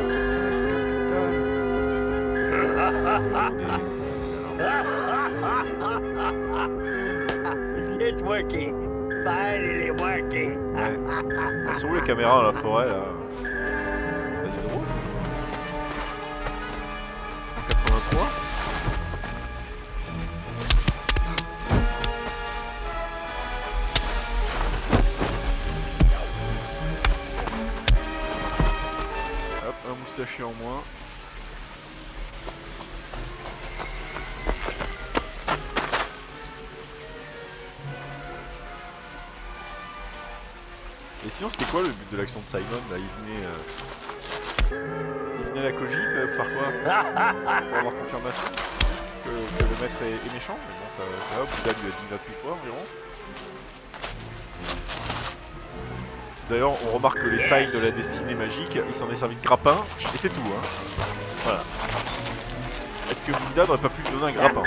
It's working. Finally working. Elles sont où les caméras dans la forêt là? Ça devient drôle. 83. Hop, un moustachier en moins. Et sinon c'était quoi le but de l'action de Simon là, il venait à la Koji pour faire quoi? Pour avoir confirmation que le maître est méchant, mais bon ça va, Bouddha lui a dit 28 fois environ. D'ailleurs on remarque que les signes de la destinée magique, il s'en est servi de grappin, et c'est tout hein. Voilà. Est-ce que Bouddha n'aurait pas pu lui donner un grappin?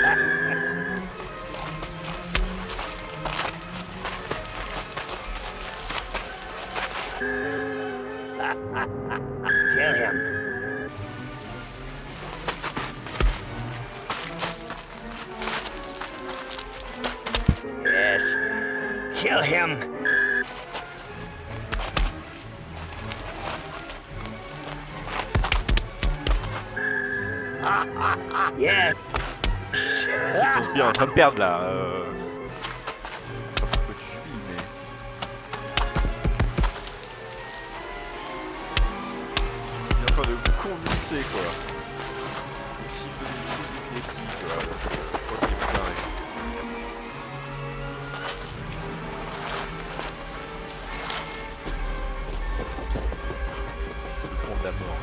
Kill him. Yes. Kill him. Yes. Il pense bien en train de perdre là. Pas pourquoi tu subis, mais. Il est en train de convulser quoi. Comme s'il faisait une crise d'épilepsie quoi. Je crois qu'il est taré. Le pont de la mort.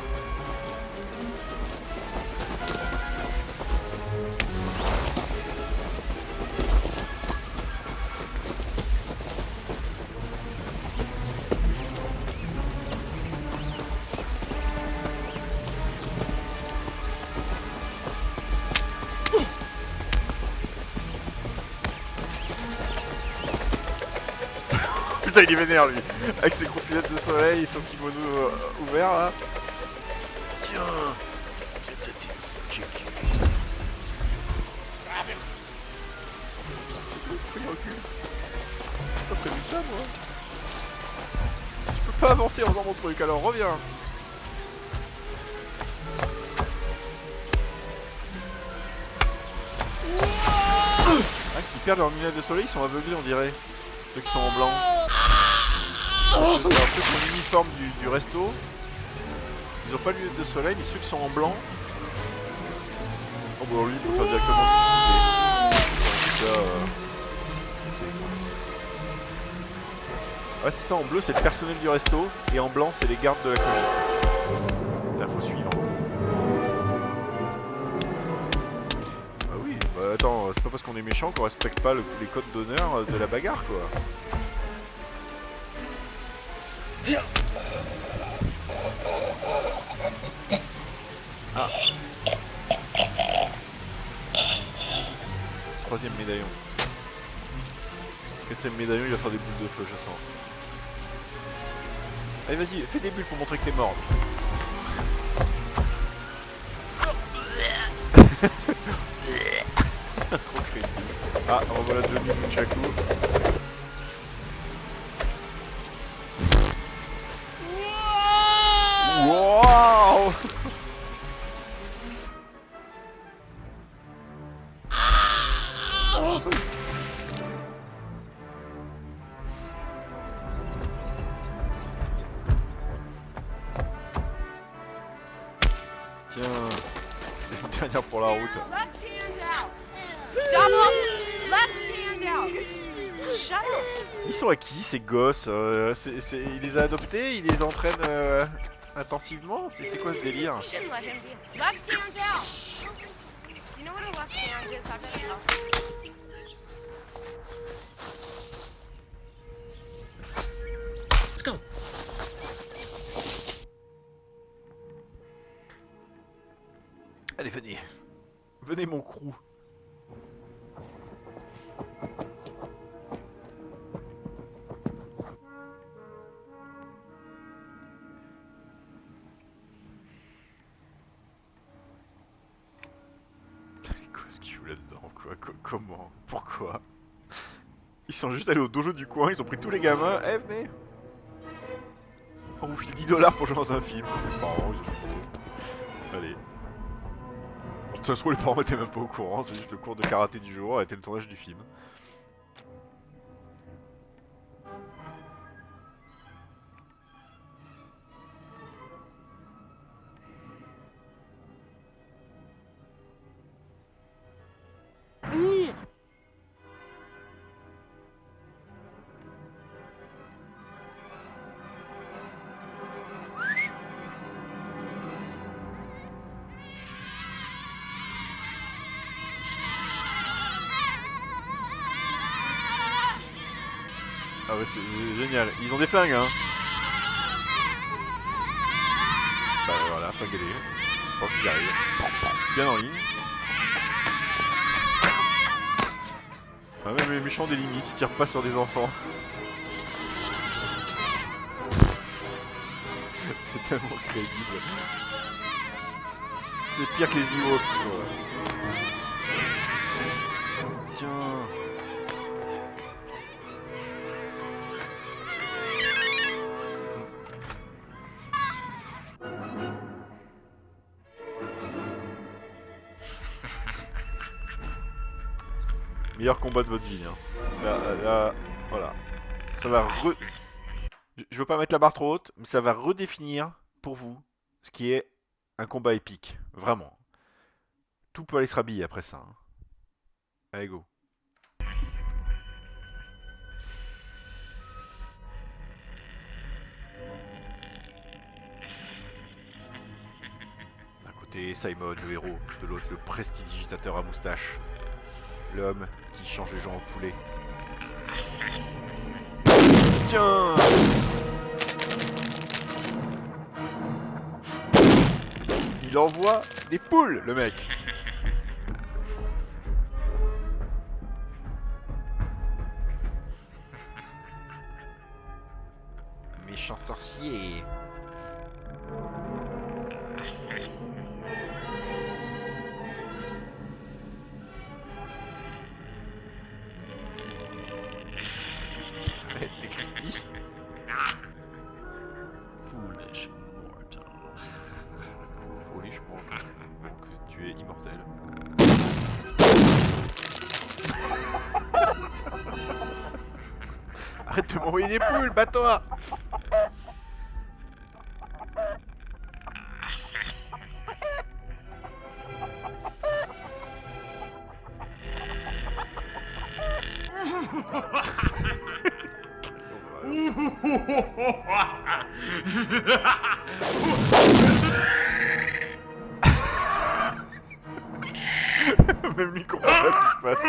Putain, il est vénère lui, avec ses grosses lunettes de soleil et son kimono ouvert là. Tiens, pourquoi il recule? J'ai pas prévu ça moi. Je peux pas avancer en faisant mon truc, alors reviens. Ah, s'ils perdent leurs lunettes de soleil, ils sont aveuglés on dirait. Ceux qui sont en blanc. C'est un peu comme l'uniforme du resto. Ils ont pas de lunettes de soleil, mais ceux qui sont en blanc. Oh bah lui il peut faire directement se suicider. En tout cas, ouais c'est ça, en bleu c'est le personnel du resto, et en blanc c'est les gardes de la Covid. Putain, faut suivre. Bah oui, bah attends, c'est pas parce qu'on est méchant qu'on respecte pas les codes d'honneur de la bagarre quoi. Ah. Troisième médaillon. Quatrième médaillon, il va faire des boules de feu, je sens. Allez, vas-y, fais des bulles pour montrer que t'es mort. Trop crédible. Ah, revoilà Johnny Nunchaku. Wow. Tiens, une dernière pour la route. Ils sont à qui ces gosses il les a adoptés, il les entraîne intensivement. C'est quoi ce délire? Let's go. Allez, venez. Venez mon crew. Qu'est-ce qu'ils jouent là-dedans, quoi? Comment? Pourquoi? Ils sont juste allés au dojo du coin, ils ont pris tous les gamins. Eh, venez! On vous file 10 $ pour jouer dans un film. Les parents, allez. De toute façon, les parents étaient même pas au courant, c'est juste le cours de karaté du jour, a été le tournage du film. Ah ouais, c'est génial. Ils ont des flingues, hein. Bah voilà, flinguez-les. Faut qu'ils arrivent. Bien en ligne. Ah, même les méchants des limites, ils tirent pas sur des enfants. C'est tellement crédible. C'est pire que les Ewoks, quoi. Tiens. Meilleur combat de votre vie, hein. Là, voilà. Ça va Je veux pas mettre la barre trop haute, mais ça va redéfinir pour vous ce qui est un combat épique. Vraiment. Tout peut aller se rhabiller après ça. Hein. Allez, go. D'un côté, Simon, le héros. De l'autre, le prestidigitateur à moustache. L'homme qui change les gens en poulet. Tiens! Il envoie des poules, le mec! Méchant sorcier! T'es creepy. Foolish mortal. Foolish mortal. Donc tu es immortel. Arrête de m'envoyer des poules, bats-toi! Même lui comprend pas ce qui se passe.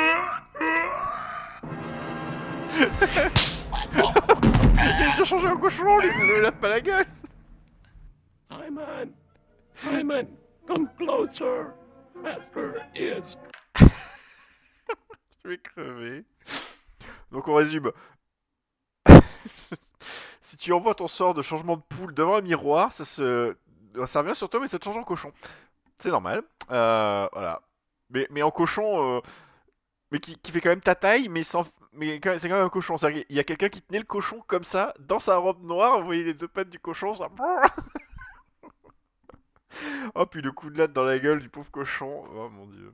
Il a déjà changé en cochon, lui, ne lui lave pas la gueule. Simon! Simon, come closer! Master is... Je vais crever. Donc on résume. Si tu envoies ton sort de changement de poule devant un miroir, ça revient sur toi mais ça te change en cochon. C'est normal. Voilà. Mais en cochon, mais qui fait quand même ta taille, mais sans... Mais c'est quand même un cochon. C'est-à-dire qu'il y a quelqu'un qui tenait le cochon comme ça, dans sa robe noire, vous voyez les deux pattes du cochon, ça... Oh, puis le coup de latte dans la gueule du pauvre cochon. Oh mon dieu.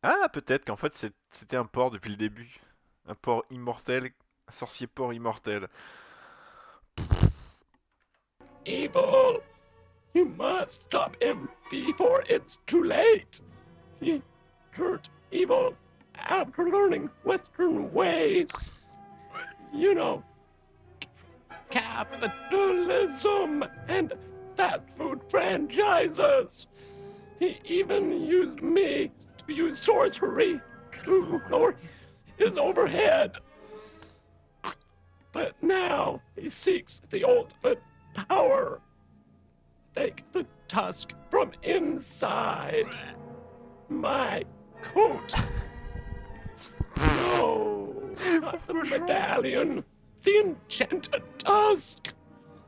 Ah, peut-être qu'en fait c'était un porc depuis le début. Un porc immortel, un sorcier porc immortel. Evil! You must stop him before it's too late! He turned evil after learning Western ways. You know, capitalism and fast food franchises. He even used me to use sorcery to lower his overhead. But now he seeks the ultimate power. Take the tusk from inside my coat. No, not the medallion. The enchanted tusk.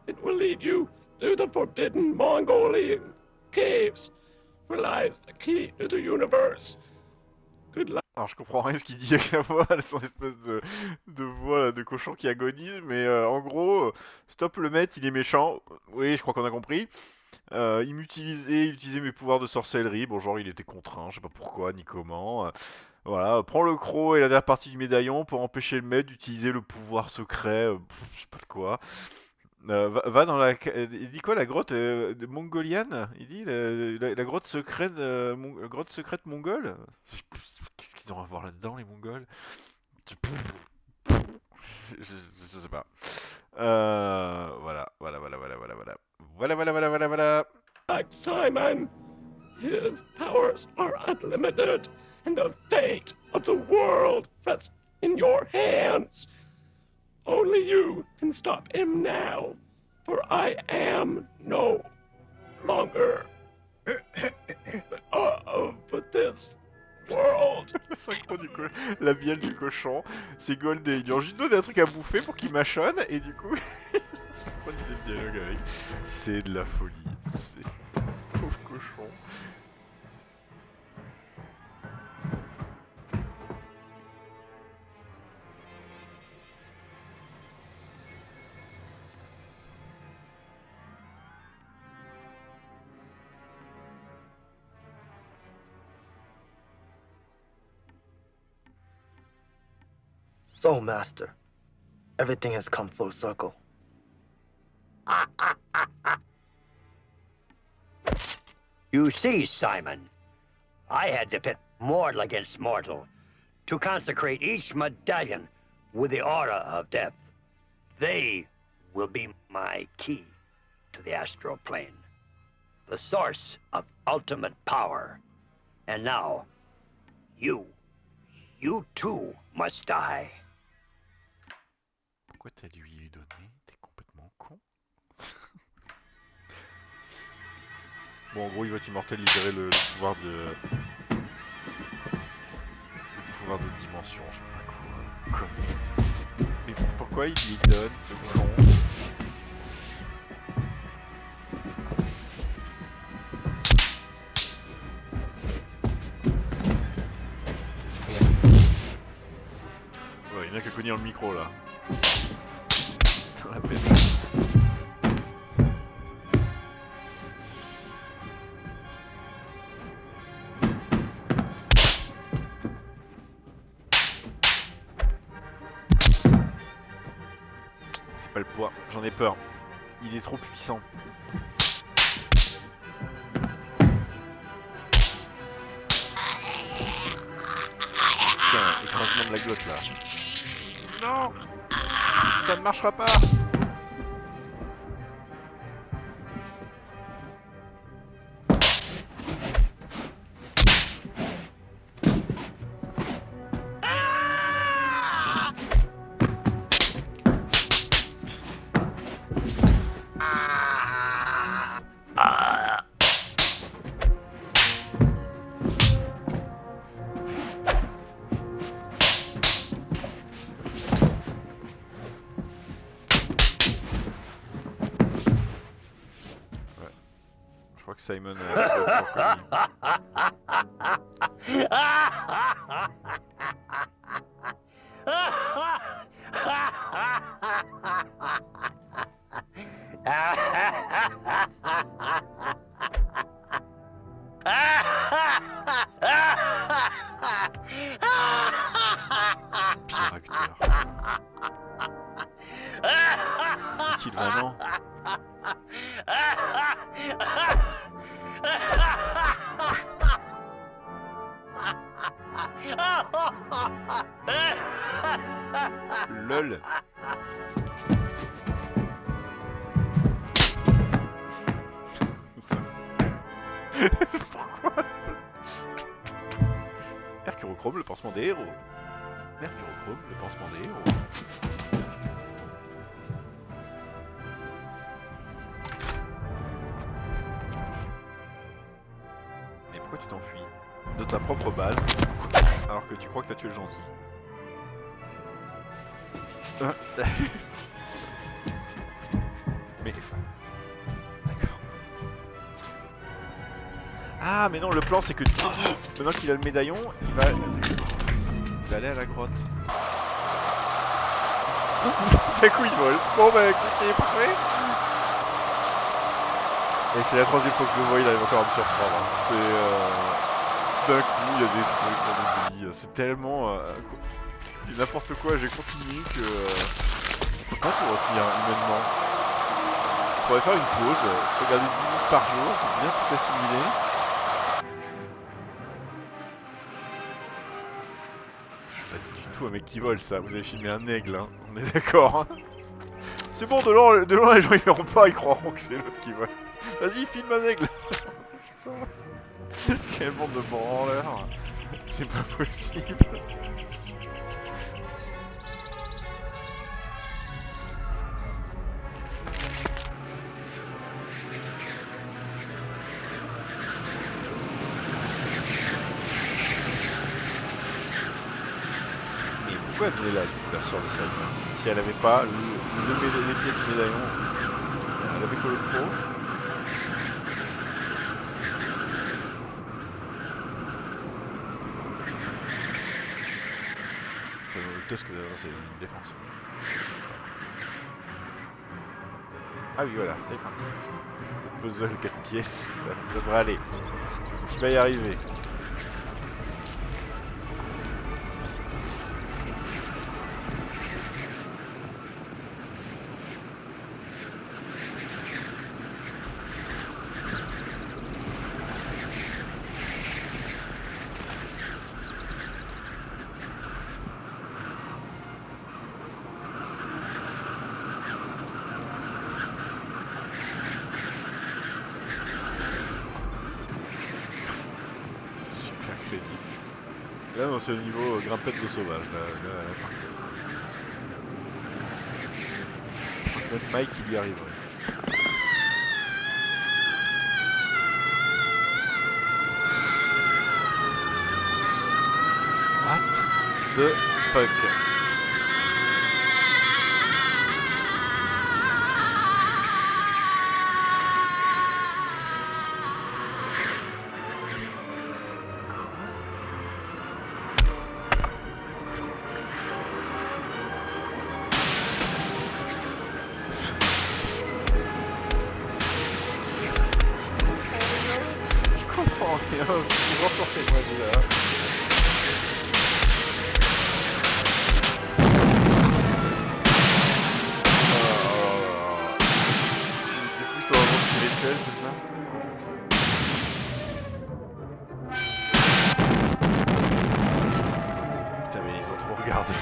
It will lead you through the forbidden Mongolian caves, where lies the key to the universe. Good luck. Alors je comprends rien ce qu'il dit avec la voix, son espèce de voix là, de cochon qui agonise, mais en gros, stop le maître, il est méchant. Oui, je crois qu'on a compris. Il utilisait mes pouvoirs de sorcellerie. Bon, genre il était contraint, je sais pas pourquoi ni comment. Voilà, prends le croc et la dernière partie du médaillon pour empêcher le maître d'utiliser le pouvoir secret, je sais pas de quoi. Va dans la... Il dit quoi, la grotte de Mongoliane? Il dit la grotte secrète, grotte secrète mongole? Qu'est-ce qu'ils ont à voir là-dedans, les Mongols? Je sais pas. Voilà. Like Simon, his powers are unlimited, and the fate of the world rests in your hands. Only you can stop him now, for I am no longer of this world. La synchro la bielle du cochon, c'est Goldé. Ils lui ont juste donné un truc à bouffer pour qu'il mâchonne, et du coup, synchronisé le dialogue avec. C'est de la folie. C'est... Pauvre cochon. So, Master, everything has come full circle. You see, Simon, I had to pit mortal against mortal to consecrate each medallion with the aura of death. They will be my key to the astral plane, the source of ultimate power. And now, you too must die. Pourquoi t'as dû lui donner? T'es complètement con. Bon, en gros, il va immortel libérer le pouvoir de... Le pouvoir de dimension, je sais pas quoi. Connerie. Mais pourquoi il lui donne, ce con? Ouais, il y en a qui a cogné dans le micro, là. Dans la peine. C'est pas le poids, j'en ai peur. Il est trop puissant. Putain, écrasement de la glotte là. No! Non. Ça ne marchera pas. Je crois que Simon a trop connu. Pire acteur. Est-il vraiment? LOL. Pourquoi? Mercurochrome, le pansement des héros. Mercurochrome, le pansement des héros. Et pourquoi tu t'enfuis de ta propre balle alors que tu crois que t'as tué le gentil? Mais... D'accord. Ah mais non, le plan c'est que maintenant qu'il a le médaillon, il va aller à la grotte. D'un coup il vole. Bon bah écoutez, parfait. Et c'est la troisième fois que je le vois, il arrive encore à me surprendre. C'est... D'un coup il y a des trucs qu'on oublie. C'est tellement... n'importe quoi, j'ai continué que... on peut pas tout retenir humainement. On pourrait faire une pause, se regarder 10 minutes par jour, pour bien tout assimiler. C'est pas du tout un mec qui vole ça, vous avez filmé un aigle, hein. On est d'accord. Hein. C'est bon, de loin les gens ils verront pas, ils croiront que c'est l'autre qui vole. Vas-y, filme un aigle. Quel bande de branleurs. C'est pas possible. Pourquoi elle venait là, du coup, la sœur de Simon? Si elle avait pas les pièces du médaillon, elle avait que le pro. Le Tusk, c'est une défense. Ah oui, voilà, c'est comme ça. Le puzzle 4 pièces, ça devrait aller. Tu vas y arriver. Là, non, c'est le niveau grimpette de sauvage. Là, par contre. Même Mike, il y arriverait. What the fuck? Sortez-moi de là. Du coup, ça va avoir spirituel, c'est ça? Putain, mais ils ont trop regardé.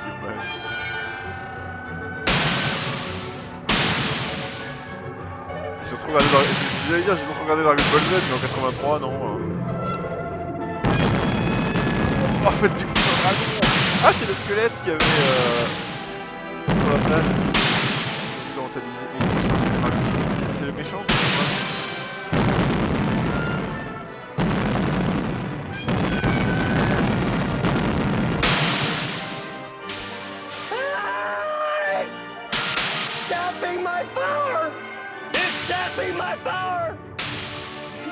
Human. Ils sont trop regardés dans... J'allais dire, ils sont trop regardés Dragon Ball Z, mais en 83, non. En fait, du coup, c'est un dragon. Ah, c'est le squelette qui avait sur la plage. Mentalisé. C'est le méchant. Tapping my power! It's tapping my power!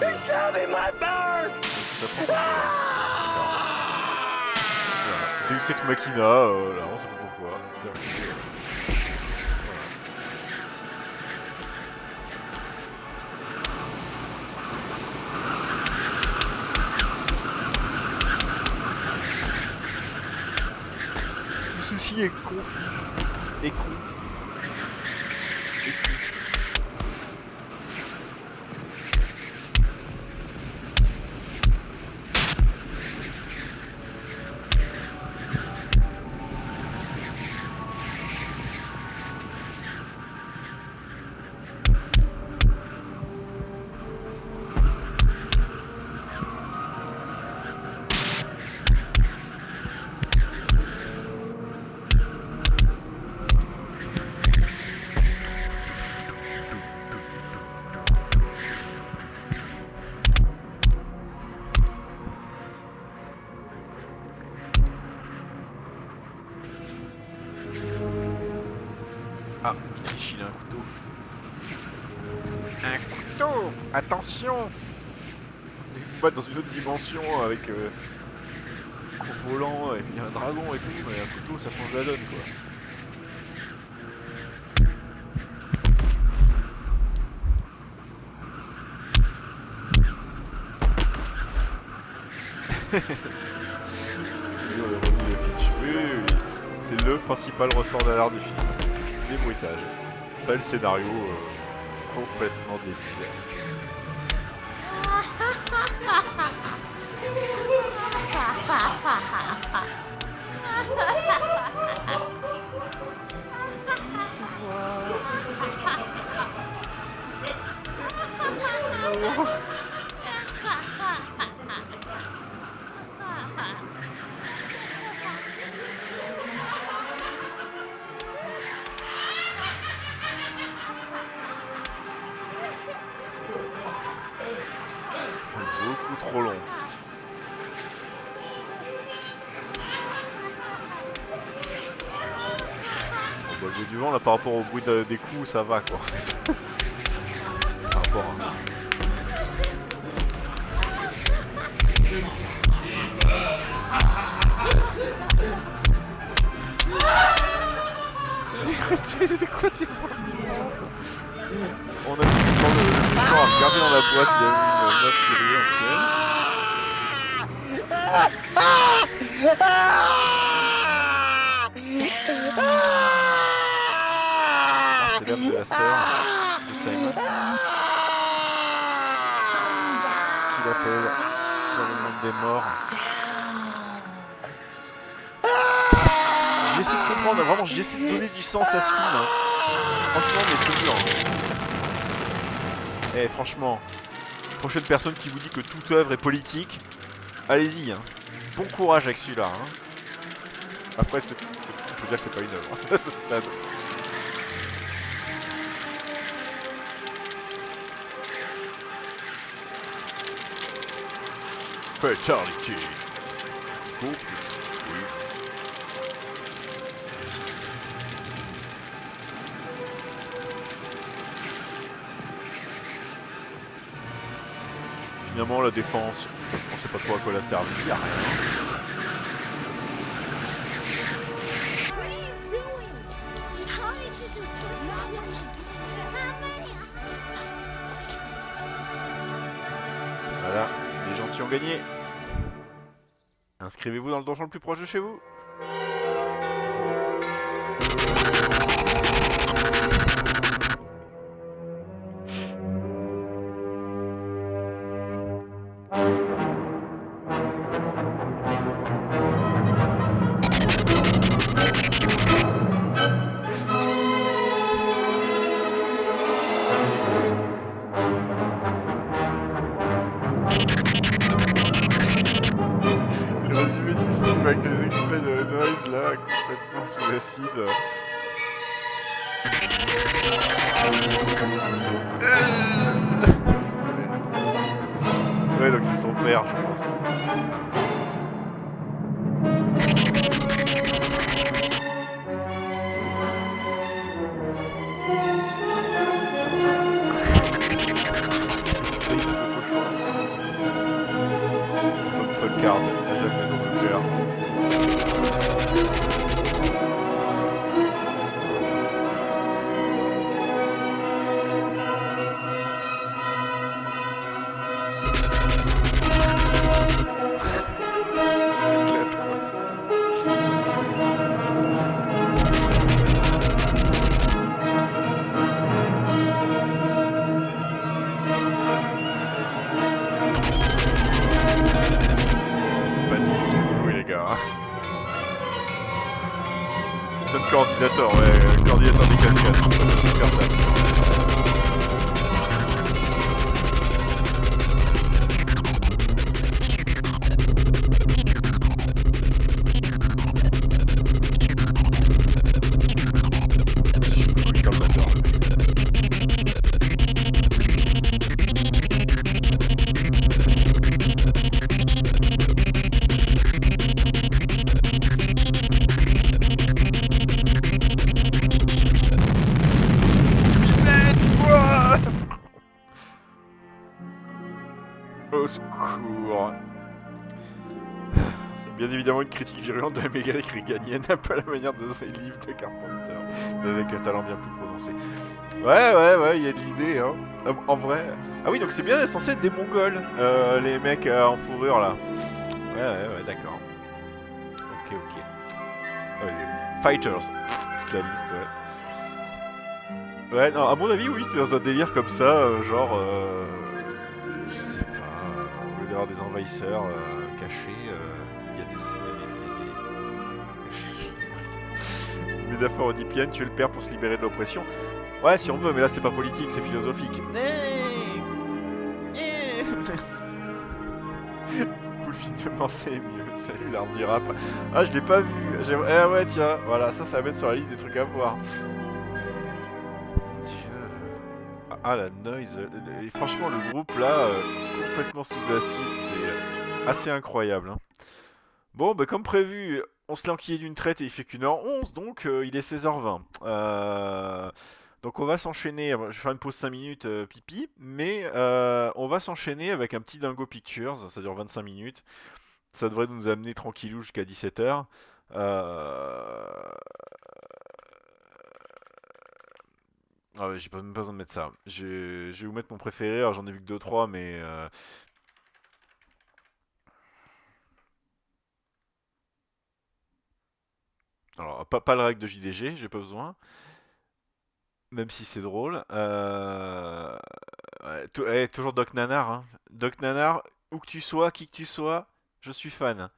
It's tapping my power! Deus Ex Machina, là, on sait pas pourquoi. Le souci est confus. Et con. Ah, il triche, il a un couteau. Un couteau! Attention! Il faut battre dans une autre dimension avec un volant, et puis un dragon et tout, mais un couteau ça change la donne quoi. Oui, c'est le principal ressort d'alerte du film. Les bruitages. Ça, le scénario complètement débile. Beaucoup trop long. Bon, bah, le bruit du vent là par rapport au bruit des coups ça va quoi. Par rapport à... C'est quoi ces voix? On a vu quand le méchant a regardé dans la boîte, il a vu une meuf qui riait ancienne. C'est l'âme de la sœur de Simon qui l'appelle dans le monde des morts. J'essaie de comprendre, vraiment j'essaie de donner du sens à ce film. Hein. Franchement, mais c'est dur. Eh franchement, prochaine personne qui vous dit que toute œuvre est politique, allez-y, hein. Bon courage avec celui-là. Hein. Après, on peut dire que c'est pas une œuvre à ce stade. Fatality. Scorpion. Finalement, la défense, on sait pas trop à quoi la servir. Y a rien. Voilà, les gentils ont gagné. Inscrivez-vous dans le donjon le plus proche de chez vous. suicide. Ouais, donc c'est son père, je pense. Folkard, à jamais dans le cœur. Coordinateur, ouais, coordinateur des cascades. Super table. Au secours. C'est bien évidemment une critique virulente de la mécanique réganienne, un peu à la manière de ces livres de Carpenter, mais avec un talent bien plus prononcé. Ouais, il y a de l'idée, hein. En vrai... Ah oui, donc c'est bien censé être des Mongols, les mecs en fourrure, là. Ouais, d'accord. Ok. Fighters. Toute la liste, ouais. Ouais, non, à mon avis, oui, c'était dans un délire comme ça, genre... je sais pas... Au lieu d'avoir des envahisseurs cachés, il y a des métaphore oedipienne, tuer le père pour se libérer de l'oppression. Ouais, si on veut, mais là c'est pas politique, c'est philosophique. Cool finalement, c'est mieux. Salut l'art du rap. Ah, je l'ai pas vu. Ah ouais, tiens, voilà, ça va mettre sur la liste des trucs à voir. Mon Dieu. Ah, la noise. Et franchement, le groupe là, complètement sous acide, c'est assez incroyable. Hein. Bon, bah comme prévu, on se l'enquille d'une traite et il fait qu'1h11, donc il est 16h20. Donc on va s'enchaîner, je vais faire une pause 5 minutes pipi, mais on va s'enchaîner avec un petit Dingo Pictures, ça dure 25 minutes. Ça devrait nous amener tranquillou jusqu'à 17h. Ah ouais, j'ai même pas besoin de mettre ça. Je vais vous mettre mon préféré, alors j'en ai vu que 2-3, mais... Alors, pas le règle de JDG, j'ai pas besoin. Même si c'est drôle. Ouais, toujours Doc Nanar. Hein. Doc Nanar, où que tu sois, qui que tu sois, je suis fan.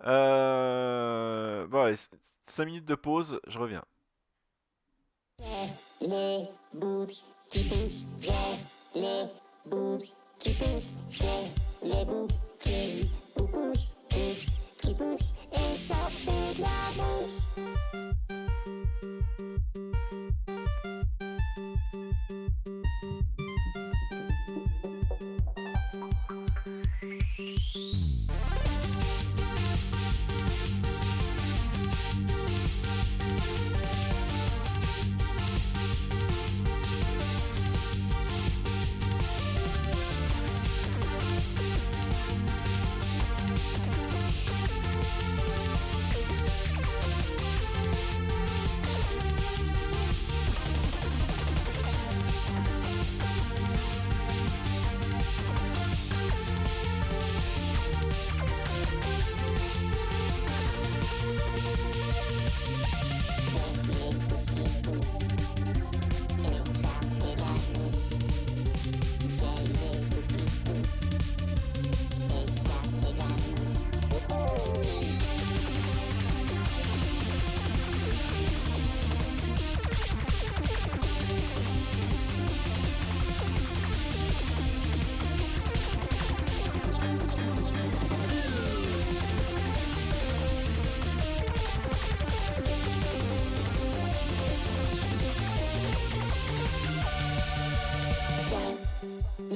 Bon, allez, 5 minutes de pause, je reviens. Les boobs qui poussent, j'ai les boobs qui poussent, j'ai les boobs qui poussent, qui poussent, et ça fait de la mousse.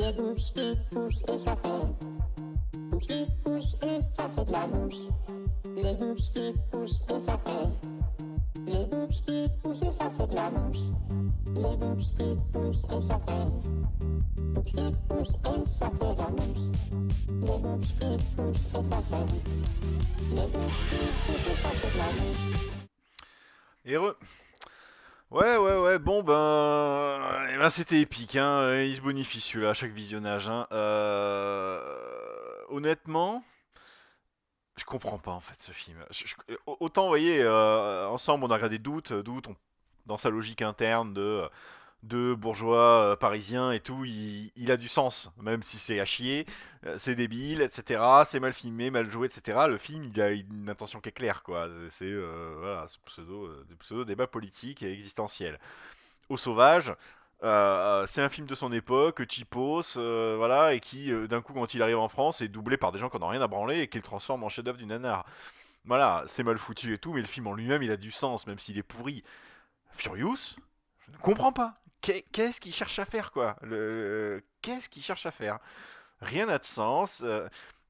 Les bouches qui poussent et ça fait. Bouches qui poussent et ça fait de la mousse. Les bouches qui poussent et ça fait. Les bouches qui poussent et ça fait de la mousse. Les bouches qui poussent et ça fait. Bouches qui poussent et ça fait de la mousse. Les bouches qui poussent et ça fait. Les bouches qui poussent et ça fait de la mousse. Heureux. Ouais, bon c'était épique, hein. Il se bonifie celui-là à chaque visionnage, hein. Honnêtement, je comprends pas en fait ce film. Autant, vous voyez, ensemble on a regardé Doute, dans sa logique interne de bourgeois parisiens et tout, il a du sens, même si c'est à chier, c'est débile, etc. C'est mal filmé, mal joué, etc. Le film, il a une intention qui est claire, quoi. C'est voilà, ce pseudo débat politique et existentiel. Au sauvage, c'est un film de son époque, cheapos, voilà, et qui, d'un coup, quand il arrive en France, est doublé par des gens qui n'ont rien à branler et qui le transforment en chef-d'œuvre du nanar. Voilà, c'est mal foutu et tout, mais le film en lui-même, il a du sens, même s'il est pourri. Furious, je ne comprends pas. Qu'est-ce qu'il cherche à faire, quoi? Qu'est-ce qu'il cherche à faire? Rien n'a de sens.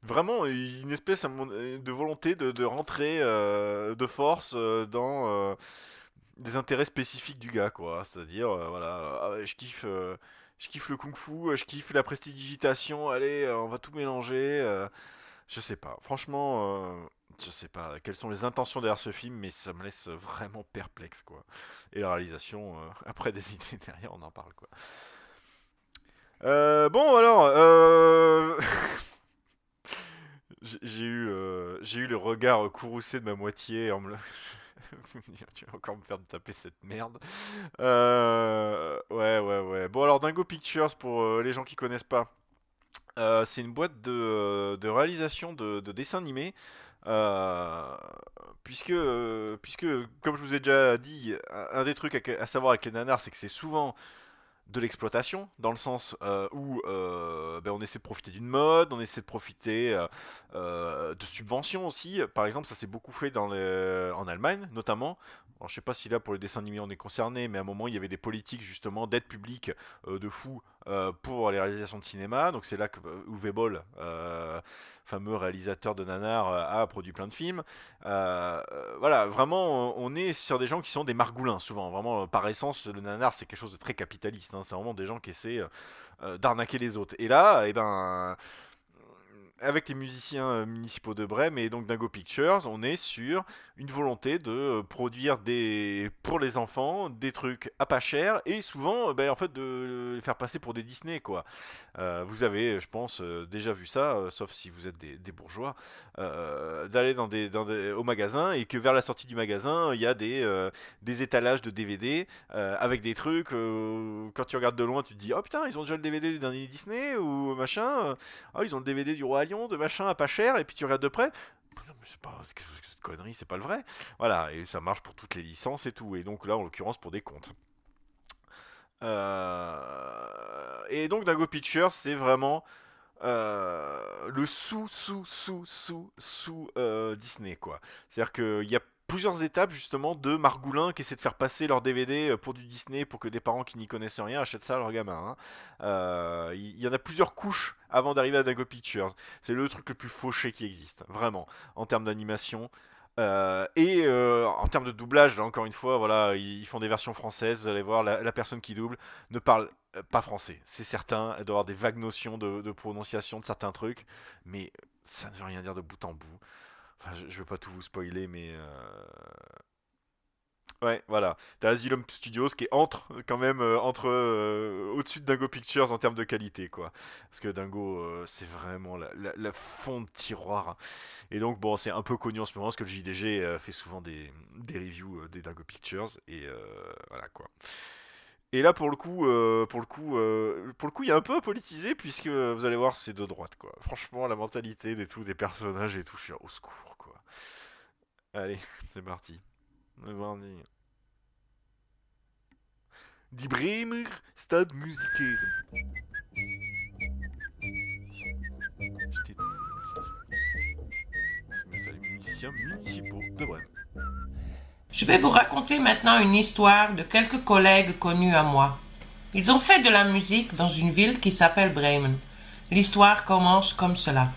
Vraiment, une espèce de volonté de rentrer de force dans des intérêts spécifiques du gars, quoi. C'est-à-dire, voilà, je kiffe le kung-fu, je kiffe la prestidigitation, allez, on va tout mélanger. Je sais pas. Franchement, je sais pas quelles sont les intentions derrière ce film, mais ça me laisse vraiment perplexe, quoi. Et la réalisation, après des idées derrière, on en parle, quoi. Bon, alors, j'ai eu le regard courroucé de ma moitié en me le... Tu vas encore me faire me taper cette merde. Ouais. Bon, alors, Dingo Pictures, pour les gens qui connaissent pas, c'est une boîte de réalisation de dessins animés. Puisque, comme je vous ai déjà dit, un des trucs à savoir avec les nanars, c'est que c'est souvent de l'exploitation, dans le sens où on essaie de profiter d'une mode, on essaie de profiter de subventions aussi. Par exemple, ça s'est beaucoup fait en Allemagne, notamment. Alors, je sais pas si là, pour les dessins animés, on est concerné, mais à un moment, il y avait des politiques, justement, d'aide publique de fou pour les réalisations de cinéma. Donc, c'est là que Uwe Boll, fameux réalisateur de nanar, a produit plein de films. Voilà, vraiment, on est sur des gens qui sont des margoulins, souvent. Vraiment, par essence, le nanar, c'est quelque chose de très capitaliste, hein. C'est vraiment des gens qui essaient d'arnaquer les autres. Et là, avec les musiciens municipaux de Brême et donc Dingo Pictures, on est sur une volonté de produire pour les enfants des trucs à pas cher et souvent en fait de les faire passer pour des Disney, quoi. Vous avez, je pense, déjà vu ça, sauf si vous êtes des bourgeois, d'aller au magasin et que vers la sortie du magasin, il y a des étalages de DVD avec des trucs. Quand tu regardes de loin, tu te dis oh putain, ils ont déjà le DVD du dernier Disney ou machin. Oh, ils ont le DVD du Roi Lion, de machin à pas cher, et puis tu regardes de près. Non, mais c'est pas cette connerie, c'est pas le vrai. Voilà, et ça marche pour toutes les licences et tout. Et donc là, en l'occurrence, pour des comptes. Et donc Dingo Pictures, c'est vraiment le sous Disney, quoi. C'est-à-dire qu'il y a plusieurs étapes justement de margoulins qui essaient de faire passer leur DVD pour du Disney pour que des parents qui n'y connaissent rien achètent ça à leurs gamins, hein. Il y en a plusieurs couches avant d'arriver à Dingo Pictures. C'est le truc le plus fauché qui existe, vraiment, en termes d'animation. En termes de doublage, là, encore une fois, voilà, ils font des versions françaises. Vous allez voir, la personne qui double ne parle pas français, c'est certain. Elle doit avoir des vagues notions de prononciation de certains trucs, mais ça ne veut rien dire de bout en bout. Enfin, je veux pas tout vous spoiler, mais ouais, voilà. T'as Asylum Studios qui est au-dessus de Dingo Pictures en termes de qualité, quoi. Parce que Dingo, c'est vraiment la fond de tiroir. Et donc, bon, c'est un peu connu en ce moment parce que le JDG fait souvent des reviews des Dingo Pictures. Et voilà, quoi. Et là, pour le coup, il y a un peu à politiser puisque vous allez voir, c'est de droite, quoi. Franchement, la mentalité des personnages et tout, je suis au secours, quoi. Allez, c'est parti. C'est parti. Die Bremer Stadmusiker. C'est les musiciens municipaux de Brême. Je vais vous raconter maintenant une histoire de quelques collègues connus à moi. Ils ont fait de la musique dans une ville qui s'appelle Bremen. L'histoire commence comme cela.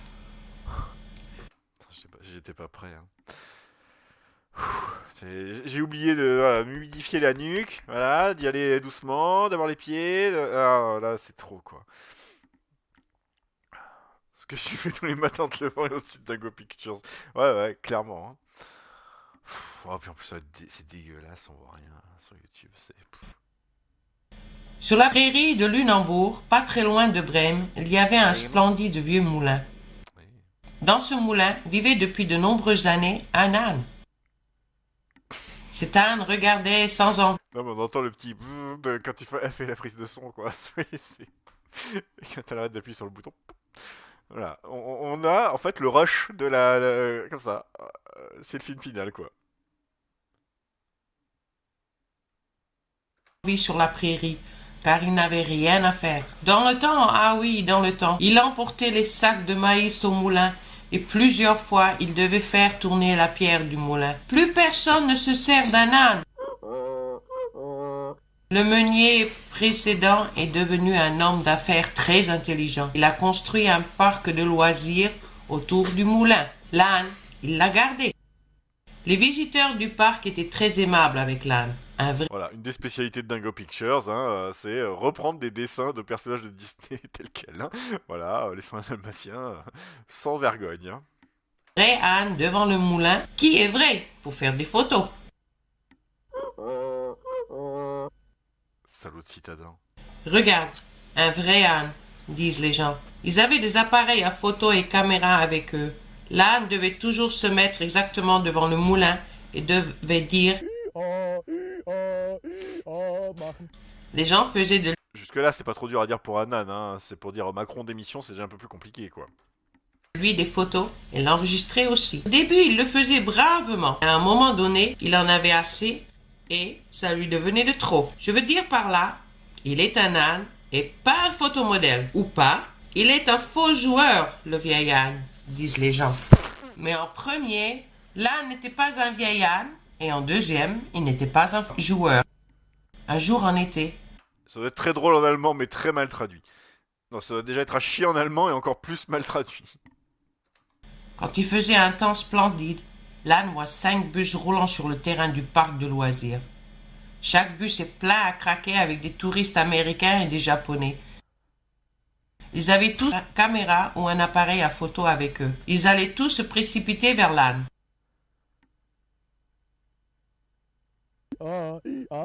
Je sais pas, j'étais pas prêt. Hein. J'ai oublié de voilà, m'humidifier la nuque, voilà, d'y aller doucement, d'avoir les pieds. Ah, là, c'est trop, quoi. Ce que je fais tous les matins en te levant et au-dessus de Dingo Pictures. Ouais, clairement. Hein. Oh, puis en plus, c'est dégueulasse, on voit rien sur YouTube. Sur la prairie de Lunenburg, pas très loin de Brême, il y avait un splendide vieux moulin. Dans ce moulin vivait depuis de nombreuses années un âne. Cet âne regardait sans envie. Non, mais on entend le petit quand elle fait la prise de son, quoi. Quand elle arrête d'appuyer sur le bouton. Voilà. On a, en fait, le rush de la comme ça. C'est le film final, quoi. Sur la prairie, car il n'avait rien à faire. Dans le temps, ah oui, dans le temps, il emportait les sacs de maïs au moulin. Et plusieurs fois, il devait faire tourner la pierre du moulin. Plus personne ne se sert d'un âne. Le meunier précédent est devenu un homme d'affaires très intelligent. Il a construit un parc de loisirs autour du moulin. L'âne, il l'a gardé. Les visiteurs du parc étaient très aimables avec l'âne. Voilà, une des spécialités de Dingo Pictures, hein, c'est reprendre des dessins de personnages de Disney tels quels. Hein. Voilà, les soins dalmatiens, sans vergogne. Hein. Vrai âne devant le moulin, qui est vrai, pour faire des photos. Salaud de citadin. Regarde, un vrai âne, disent les gens. Ils avaient des appareils à photo et caméra avec eux. L'âne devait toujours se mettre exactement devant le moulin et devait dire... Les gens faisaient de... Jusque-là, c'est pas trop dur à dire pour un âne, hein. C'est pour dire Macron d'émission, c'est déjà un peu plus compliqué, quoi. Lui des photos et l'enregistrait aussi. Au début, il le faisait bravement. À un moment donné, il en avait assez et ça lui devenait de trop. Je veux dire par là, il est un âne et pas un photomodèle. Ou pas, il est un faux joueur, le vieil âne, disent les gens. Mais en premier, l'âne n'était pas un vieil âne et en deuxième, il n'était pas un joueur. Un jour en été. Ça doit être très drôle en allemand, mais très mal traduit. Non, ça doit déjà être à chier en allemand et encore plus mal traduit. Quand il faisait un temps splendide, l'âne voit 5 bus roulant sur le terrain du parc de loisirs. Chaque bus est plein à craquer avec des touristes américains et des japonais. Ils avaient tous une caméra ou un appareil à photo avec eux. Ils allaient tous se précipiter vers l'âne.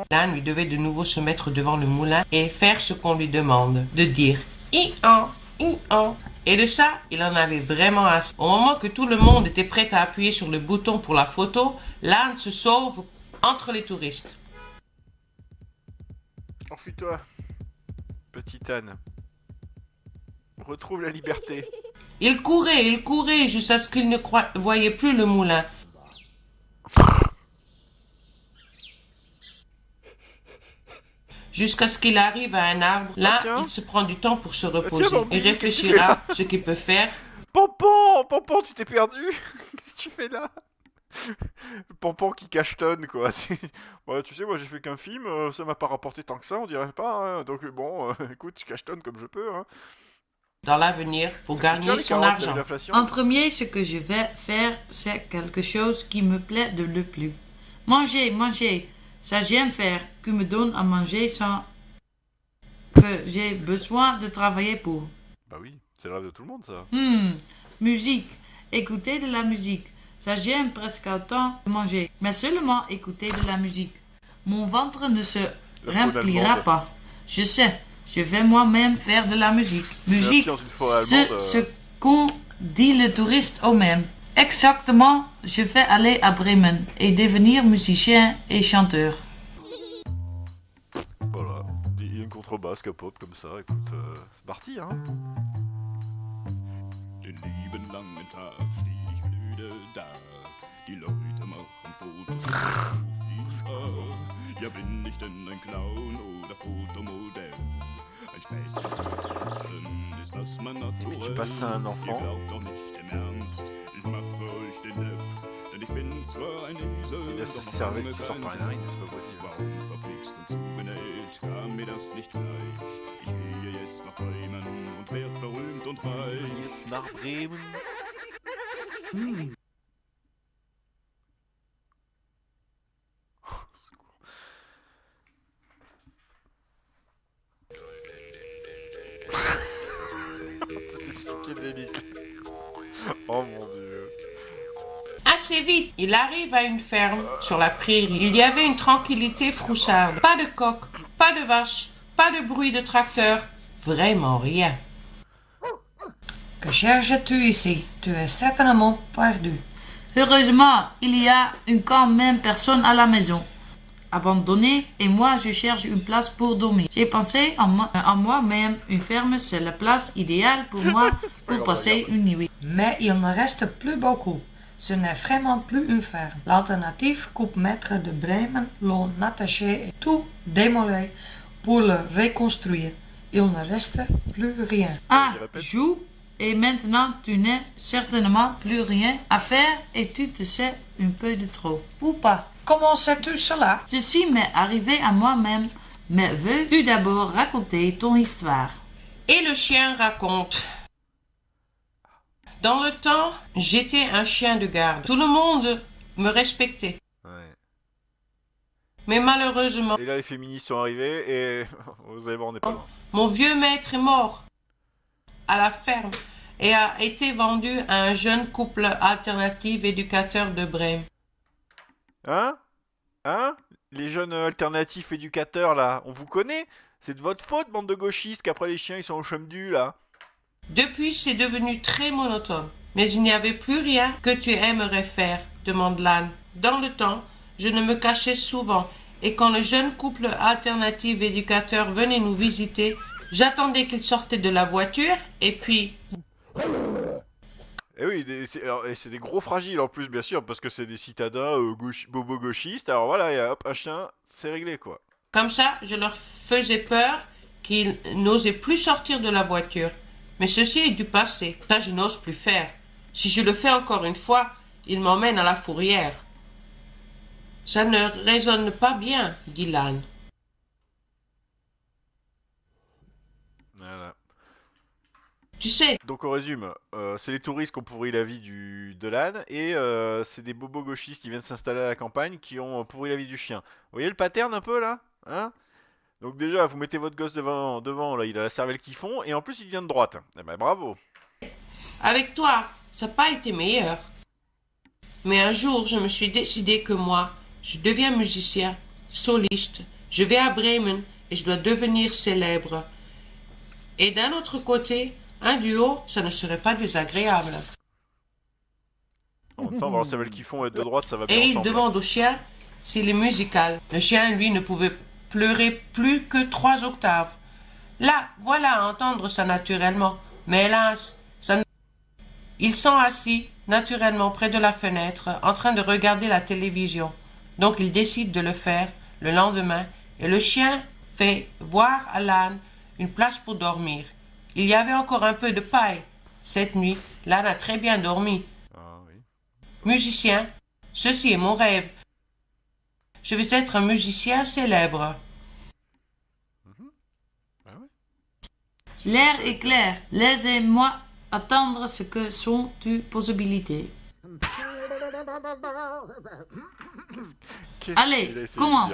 L'âne lui devait de nouveau se mettre devant le moulin et faire ce qu'on lui demande, de dire « i-an, i-an ». Et de ça, il en avait vraiment assez. Au moment que tout le monde était prêt à appuyer sur le bouton pour la photo, l'âne se sauve entre les touristes. Enfuis-toi, petit âne. Retrouve la liberté. Il courait jusqu'à ce qu'il ne voyait plus le moulin. Jusqu'à ce qu'il arrive à un arbre. Là, il se prend du temps pour se reposer et réfléchira ce qu'il peut faire. Pompon, tu t'es perdu. Qu'est-ce que tu fais là? Pompon qui cachetonne, quoi. Ouais, tu sais, moi j'ai fait qu'un film, ça m'a pas rapporté tant que ça, on dirait pas. Hein. Donc bon, écoute, je cachetonne comme je peux. Hein. Dans l'avenir, pour gagner son argent. En premier, ce que je vais faire, c'est quelque chose qui me plaît de le plus. Manger. Ça j'aime faire, que me donne à manger sans que j'ai besoin de travailler pour. Bah oui, c'est le rêve de tout le monde, ça. Musique. Écouter de la musique. Ça j'aime presque autant que manger. Mais seulement écouter de la musique. Mon ventre ne se remplira pas. Je sais, je vais moi-même faire de la musique. Musique, ce qu'ont dit les touristes eux-mêmes. Exactement, je vais aller à Bremen et devenir musicien et chanteur. Voilà, il y a une contrebasse pop comme ça, écoute, c'est parti, hein. Den lieben langen Tag steh ich müde da. Die Leute machen Fotos. Ja, bin ich denn ein Clown oder Fotomodell? Ein Späßchen für Touristen, ist das mein Naturell? Tu passes ça à un enfant. Ihr glaubt doch nicht im Ernst, ich mach für euch den Depp. Denn ich bin zwar ein Esel, doch meine Grenzen. Warum verflixt und zugenäht? Kam mir das nicht gleich. Ich gehe jetzt nach Bremen und werd berühmt und reich. Jetzt nach Bremen. C'est psychédélique. Oh mon Dieu. Assez vite, il arrive à une ferme sur la prairie. Il y avait une tranquillité froussarde. Pas de coq, pas de vache, pas de bruit de tracteur. Vraiment rien. Que cherches-tu ici? Tu es certainement perdu. Heureusement, il y a quand même personne à la maison. Abandonné, et moi je cherche une place pour dormir. J'ai pensé en moi-même, une ferme c'est la place idéale pour moi pour passer une nuit. Mais il ne reste plus beaucoup. Ce n'est vraiment plus une ferme. L'alternative coupe-maître de Bremen l'ont attaché et tout démolé pour le reconstruire. Il ne reste plus rien. Ah, joue, et maintenant tu n'as certainement plus rien à faire et tu te sais un peu de trop. Ou pas? Comment sais-tu cela? Ceci m'est arrivé à moi-même, mais veux-tu d'abord raconter ton histoire? Et le chien raconte. Dans le temps, j'étais un chien de garde. Tout le monde me respectait. Ouais. Mais malheureusement... Et là, les féministes sont arrivés et vous allez voir, on n'est pas loin. Mon vieux maître est mort à la ferme et a été vendu à un jeune couple alternatif éducateur de Bremen. Hein? Les jeunes alternatifs éducateurs, là, on vous connaît? C'est de votre faute, bande de gauchistes, qu'après les chiens, ils sont au chum-du, là. Depuis, c'est devenu très monotone. Mais il n'y avait plus rien que tu aimerais faire, demande l'âne. Dans le temps, je ne me cachais souvent, et quand le jeune couple alternatif éducateur venait nous visiter, j'attendais qu'il sortait de la voiture, et puis... Et oui, c'est des gros fragiles en plus, bien sûr, parce que c'est des citadins bobo-gauchistes. Alors voilà, et hop, un chien, c'est réglé, quoi. Comme ça, je leur faisais peur qu'ils n'osaient plus sortir de la voiture. Mais ceci est du passé. Ça, je n'ose plus faire. Si je le fais encore une fois, ils m'emmènent à la fourrière. Ça ne résonne pas bien, dit l'âne. Voilà. Tu sais. Donc on résume, c'est les touristes qui ont pourri la vie de l'âne et c'est des bobos gauchistes qui viennent s'installer à la campagne qui ont pourri la vie du chien. Vous voyez le pattern un peu là, hein? Donc déjà vous mettez votre gosse devant là, il a la cervelle qui fond et en plus il vient de droite. Eh ben bravo. Avec toi, ça n'a pas été meilleur. Mais un jour je me suis décidé que moi, je deviens musicien, soliste, je vais à Bremen et je dois devenir célèbre. Et d'un autre côté, un duo, ça ne serait pas désagréable. En même temps, avoir la cervelle qui fond et être de droite, ça va bien Et ensemble. il demande au chien s'il est musical. Le chien, lui, ne pouvait pleurer plus que 3 octaves. Là, voilà à entendre ça naturellement. Mais hélas, ça ne... Ils sont assis naturellement près de la fenêtre, en train de regarder la télévision. Donc il décide de le faire le lendemain, et le chien fait voir à l'âne une place pour dormir. Il y avait encore un peu de paille. Cette nuit, l'âne a très bien dormi. Ah, oui. Musicien, ceci est mon rêve. Je vais être un musicien célèbre. Ah, oui. L'air est clair. Laissez-moi attendre ce que sont tes possibilités. Allez, commence.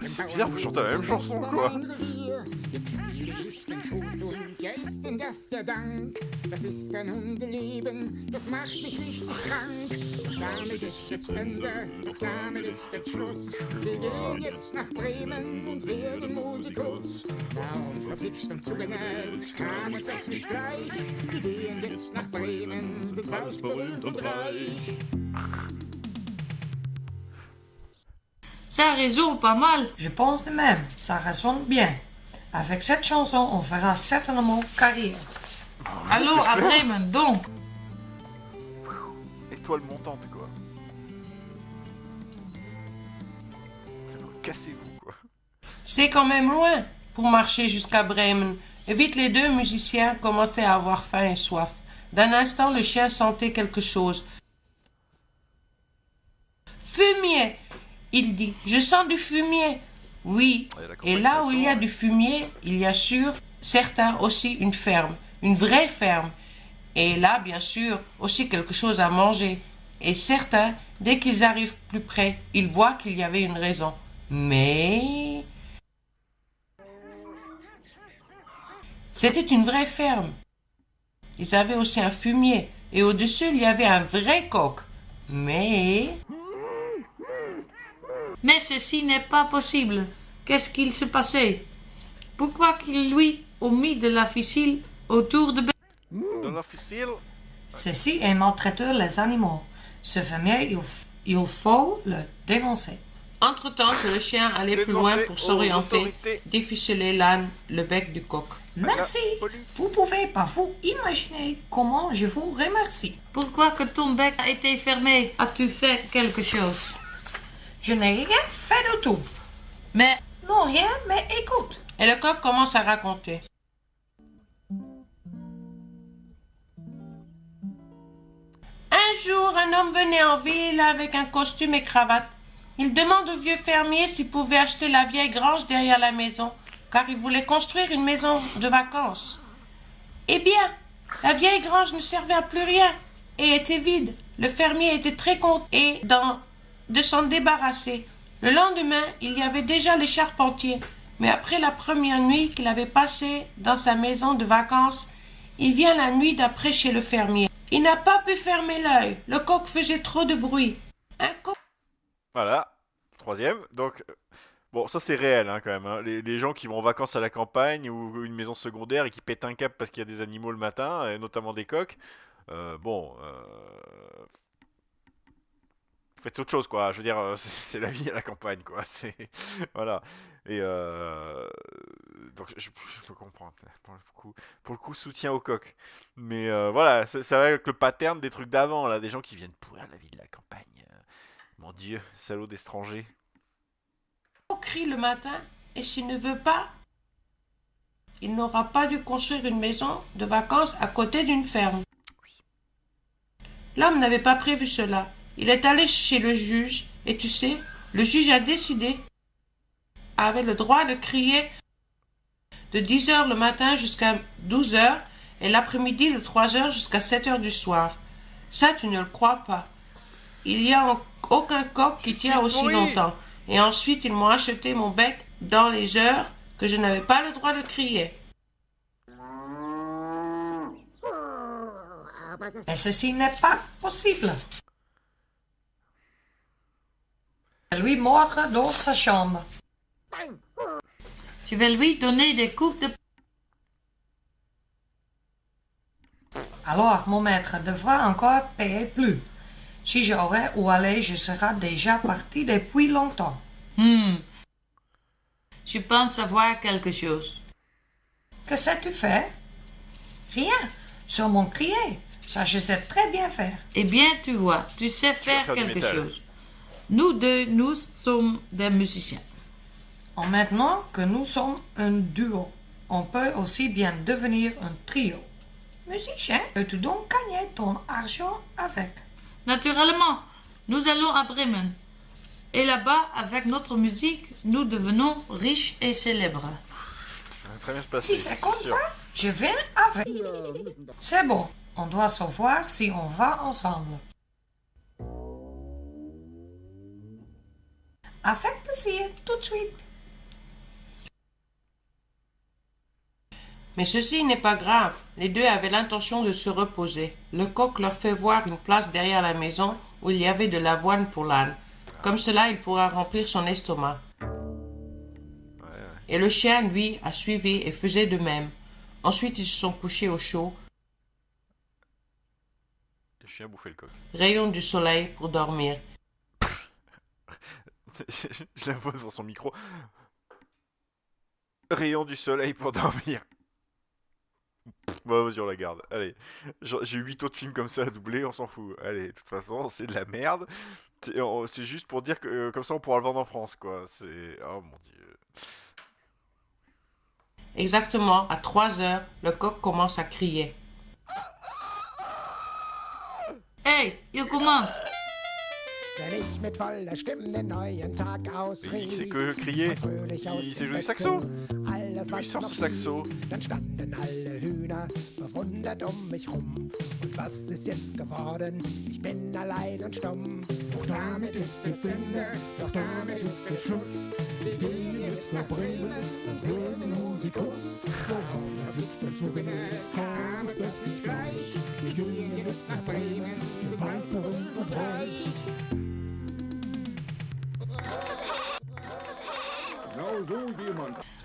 C'est bizarre, vous chantez la même chanson, quoi. Ça résout pas mal. Je pense de même, ça résonne bien. Avec cette chanson, on fera certainement carrière. Allô, à Bremen, donc. Étoile montante, quoi. Cassez-vous, quoi. C'est quand même loin pour marcher jusqu'à Bremen. Et vite les deux musiciens commençaient à avoir faim et soif. D'un instant, le chien sentait quelque chose. Fumier, il dit. Je sens du fumier. Oui, et là où il y a du fumier, il y a sûr, certains aussi une ferme, une vraie ferme. Et là, bien sûr, aussi quelque chose à manger. Et certains, dès qu'ils arrivent plus près, ils voient qu'il y avait une raison. Mais c'était une vraie ferme. Ils avaient aussi un fumier. Et au-dessus, il y avait un vrai coq. Mais ceci n'est pas possible. Qu'est-ce qu'il se passait? Pourquoi qu'il lui ont mis de la ficelle autour de... De la ficelle? Ceci est maltraiteur les animaux. Ce fermier, il faut le dénoncer. Entre-temps que le chien allait plus loin pour s'orienter, déficeler l'âne le bec du coq. Merci. Vous pouvez pas vous imaginer comment je vous remercie. Pourquoi que ton bec a été fermé? As-tu fait quelque chose? Je n'ai rien fait du tout. Mais... Non, rien, mais écoute. Et le coq commence à raconter. Un jour, un homme venait en ville avec un costume et cravate. Il demande au vieux fermier s'il pouvait acheter la vieille grange derrière la maison, car il voulait construire une maison de vacances. Eh bien, la vieille grange ne servait à plus rien et était vide. Le fermier était très content de s'en débarrasser. Le lendemain, il y avait déjà les charpentiers. Mais après la première nuit qu'il avait passée dans sa maison de vacances, il vient la nuit d'après chez le fermier. Il n'a pas pu fermer l'œil. Le coq faisait trop de bruit. Un coq... Voilà, troisième. Donc, bon, ça c'est réel quand même. Hein. Les gens qui vont en vacances à la campagne ou une maison secondaire et qui pètent un câble parce qu'il y a des animaux le matin, et notamment des coqs, faites autre chose, quoi. Je veux dire, c'est la vie à la campagne, quoi. C'est voilà. Et donc je peux comprendre. Pour le coup, soutien au coq. Mais voilà, c'est vrai avec le pattern des trucs d'avant, là, des gens qui viennent pourrir la vie de la campagne. Mon Dieu, salaud d'étrangers. On crie le matin, et s'il ne veut pas, il n'aura pas dû construire une maison de vacances à côté d'une ferme. L'homme n'avait pas prévu cela. Il est allé chez le juge, et tu sais, le juge a décidé, avait le droit de crier de 10h le matin jusqu'à 12h, et l'après-midi de 3h jusqu'à 7h du soir. Ça, tu ne le crois pas. Il n'y a aucun coq qui tient aussi longtemps. Et ensuite, ils m'ont acheté mon bec dans les heures que je n'avais pas le droit de crier. Mais ceci n'est pas possible. Lui mordre dans sa chambre. Je vais lui donner des coups de... Alors, mon maître devra encore payer plus. Si j'aurais où aller, je serais déjà parti depuis longtemps. Je pense savoir quelque chose. Que sais-tu faire? Rien. Seulement crier. Ça, je sais très bien faire. Eh bien, tu vois, tu sais faire quelque chose. Nous deux, nous sommes des musiciens. Maintenant que nous sommes un duo, on peut aussi bien devenir un trio. Musicien, peux-tu donc gagner ton argent avec? Naturellement, nous allons à Bremen. Et là-bas, avec notre musique, nous devenons riches et célèbres. Très bien se passer, si c'est comme ça, je viens avec. C'est bon, on doit savoir si on va ensemble. Avec plaisir, tout de suite. Mais ceci n'est pas grave. Les deux avaient l'intention de se reposer. Le coq leur fait voir une place derrière la maison où il y avait de l'avoine pour l'âne. Comme cela, il pourra remplir son estomac. Et le chien, lui, a suivi et faisait de même. Ensuite, ils se sont couchés au chaud. Le chien bouffait le coq. Rayon du soleil pour dormir. Je la pose dans son micro. Rayon du soleil pour dormir. Bah vas-y, on la garde. Allez, j'ai 8 autres films comme ça à doubler, on s'en fout. Allez, de toute façon, c'est de la merde. C'est juste pour dire que comme ça, on pourra le vendre en France, quoi. C'est... Oh mon Dieu. Exactement, à 3h, le coq commence à crier. Hey, il commence. Mais il sait que crier. Il sait jouer du saxo. Il sort ce saxo. Dann standen alle Hühner verwundert mich rum. Und was ist jetzt geworden? Ich bin allein und stumm. Doch damit ist jetzt Ende, doch damit ist jetzt Schluss. Wir gehen jetzt nach Bremen und werden Musikus. Worauf der Flix dann zugene, kam es plötzlich gleich. Wir gehen jetzt nach Bremen, sind weit berühmt und reich.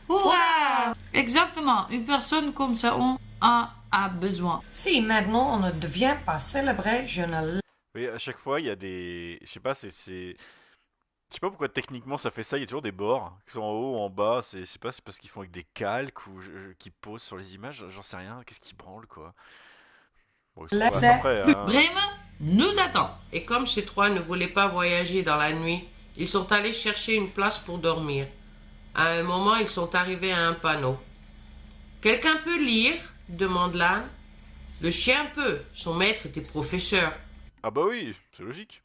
Hurrah! Exactement, une personne comme ça on a besoin. Si maintenant on ne devient pas célébré, je ne... Oui, à chaque fois, il y a des... Je sais pas, Je sais pas pourquoi techniquement ça fait ça, il y a toujours des bords qui sont en haut ou en bas, c'est pas, c'est parce qu'ils font avec des calques ou qu'ils posent sur les images, j'en sais rien, qu'est-ce qu'ils branlent quoi. Bon, Bremen nous attend. Et comme ces trois ne voulaient pas voyager dans la nuit, ils sont allés chercher une place pour dormir. À un moment, ils sont arrivés à un panneau. « Quelqu'un peut lire ?» demande l'âne. Le chien peut. Son maître était professeur. Ah bah oui, c'est logique.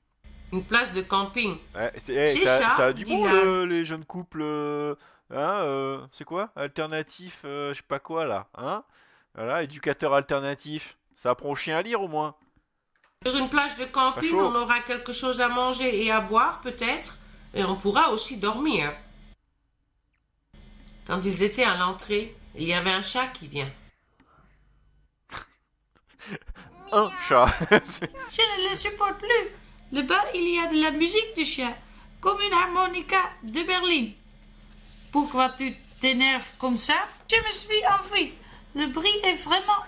Une place de camping. Ouais, c'est ça a du dit bon les jeunes couples. C'est quoi? Alternatif, je sais pas quoi là. Hein? Voilà, éducateur alternatif. Ça apprend au chien à lire au moins. Sur une plage de camping, on aura quelque chose à manger et à boire peut-être. Et on pourra aussi dormir. Quand ils étaient à l'entrée, il y avait un chat qui vient. Un chat. Je ne le supporte plus. Là-bas, il y a de la musique de chat, comme une harmonica de Berlin. Pourquoi tu t'énerves comme ça? Je me suis enfui. Le bruit est vraiment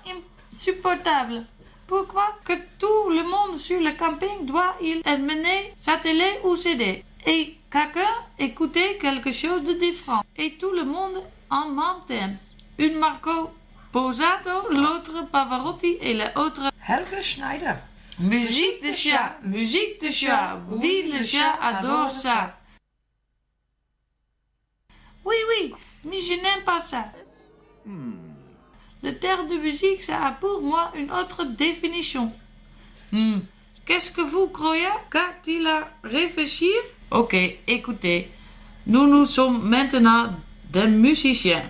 insupportable. Pourquoi que tout le monde sur le camping doit-il amener sa télé ou CD? Et quelqu'un écouter quelque chose de différent. Et tout le monde en même temps. Une Marco Posato, l'autre Pavarotti et l'autre Helge Schneider. Musique de chat, musique de chat. Oui, le chat adore ça. Oui, mais je n'aime pas ça. Le terme de musique, ça a pour moi une autre définition. Qu'est-ce que vous croyez quand il a réfléchi? Ok, écoutez. Nous sommes maintenant des musiciens.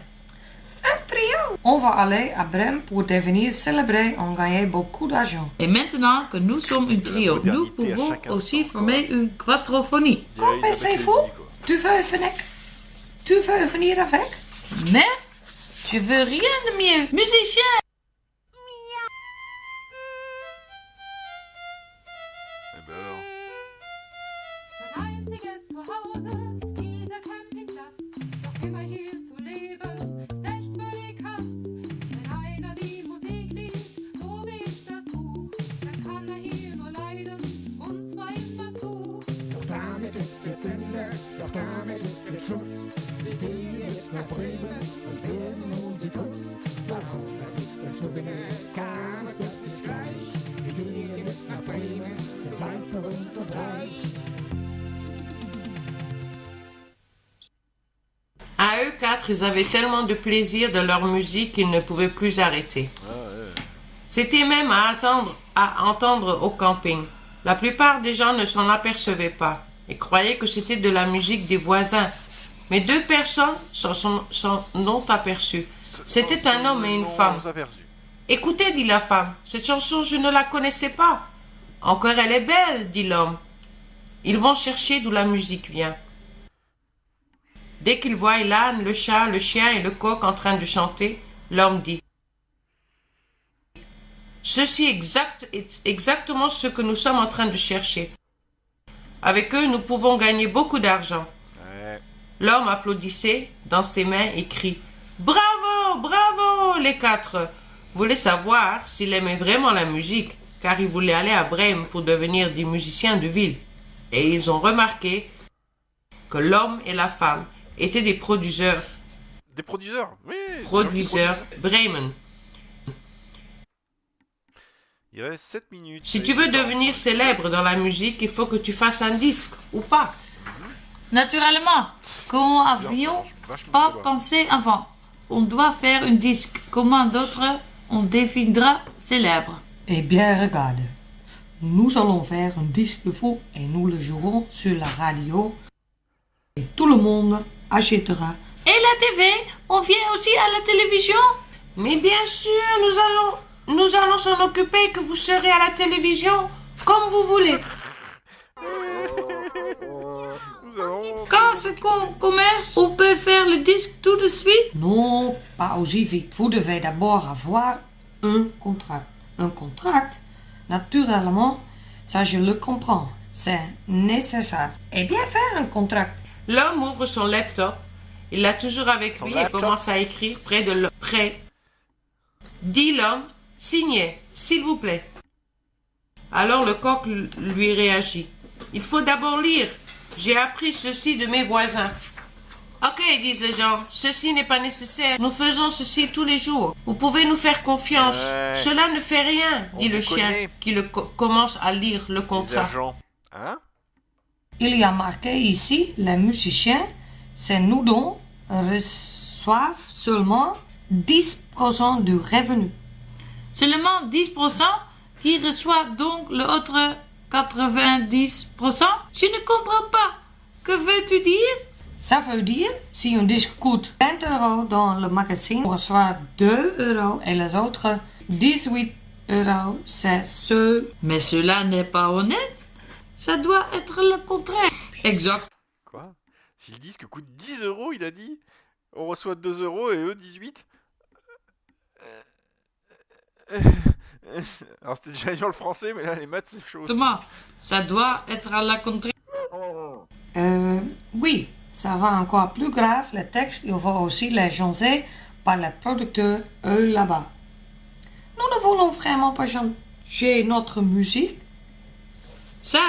Un trio. On va aller à Brême pour devenir célébré en gagnant beaucoup d'argent. Et maintenant que nous sommes un trio, nous pouvons aussi former une quadrophonie. Compensez-vous? Tu veux venir avec? Mais je veux rien de mieux. Musicien! Eh ben alors. Mein einziges Zuhause ist dieser Campingplatz. Doch immer hier zu leben, ist echt für die Katz. Wenn einer die Musik liebt, so wie ich das tu, dann kann hier nur leiden, und zwar immer zu. Doch damit ist jetzt Ende, doch damit ist jetzt Schluss. Wir gehen jetzt nach Bremen und werden Musikus. Worauf der Flix dann zugene, kam es plötzlich gleich. Wir gehen jetzt nach Bremen, sind weit berühmt und reich. À eux quatre, ils avaient tellement de plaisir de leur musique qu'ils ne pouvaient plus arrêter. C'était même à entendre au camping. La plupart des gens ne s'en apercevaient pas et croyaient que c'était de la musique des voisins. Mais deux personnes s'en ont aperçu. C'était un homme et une femme. Écoutez, dit la femme, cette chanson, je ne la connaissais pas. Encore elle est belle, dit l'homme. Ils vont chercher d'où la musique vient. Dès qu'ils voient l'âne, le chat, le chien et le coq en train de chanter, l'homme dit « Ceci est exactement ce que nous sommes en train de chercher. Avec eux, nous pouvons gagner beaucoup d'argent. » L'homme applaudissait dans ses mains et crie « Bravo, bravo, les quatre !» voulaient savoir s'il aimait vraiment la musique, car ils voulaient aller à Brême pour devenir des musiciens de ville. Et ils ont remarqué que l'homme et la femme étaient des producteurs. Des producteurs, oui. Producteurs Bremen. Il reste 7 minutes. Si tu veux devenir célèbre dans la musique, il faut que tu fasses un disque, ou pas? Naturellement, comment avions pas pensé avant? On doit faire un disque. Comment d'autres on deviendra célèbre? Eh bien, regarde. nous allons faire un disque de vous et nous le jouerons sur la radio. Et tout le monde achètera. Et la TV? On vient aussi à la télévision? Mais bien sûr, nous allons s'en occuper que vous serez à la télévision comme vous voulez. Quand ce commerce, on peut faire le disque tout de suite? Non, pas aussi vite. Vous devez d'abord avoir un contrat. Un contrat, naturellement, ça je le comprends. C'est nécessaire. Et bien faire un contrat. L'homme ouvre son laptop. Il l'a toujours avec Son lui laptop. et commence à écrire près de l'homme. Prêt. Dit l'homme, signez, s'il vous plaît. Alors le coq lui réagit. Il faut d'abord lire. J'ai appris ceci de mes voisins. Ok, disent les gens, ceci n'est pas nécessaire. Nous faisons ceci tous les jours. Vous pouvez nous faire confiance. Ouais. Cela ne fait rien, dit On le vous chien, connaît. qui commence à lire le Les contrat. agents. Hein? Il y a marqué ici, les musiciens, c'est nous dont reçoivent seulement 10% du revenu. Seulement 10% qui reçoit donc l'autre 90%? Je ne comprends pas. Que veux-tu dire? Ça veut dire, si un disque coûte 20 € dans le magazine, on reçoit 2 € et les autres 18 €, c'est seul. Mais cela n'est pas honnête. Ça doit être le contraire. Exact. Quoi? Si le disque coûte 10 €, il a dit, on reçoit 2 € et eux 18. Alors c'était déjà dur le français, mais là les maths c'est chaud. Thomas, ça doit être à la contraire. Oui, ça va encore plus grave. Le texte, il va aussi les changer par les producteurs, eux, là-bas. Nous ne voulons vraiment pas changer notre musique. Ça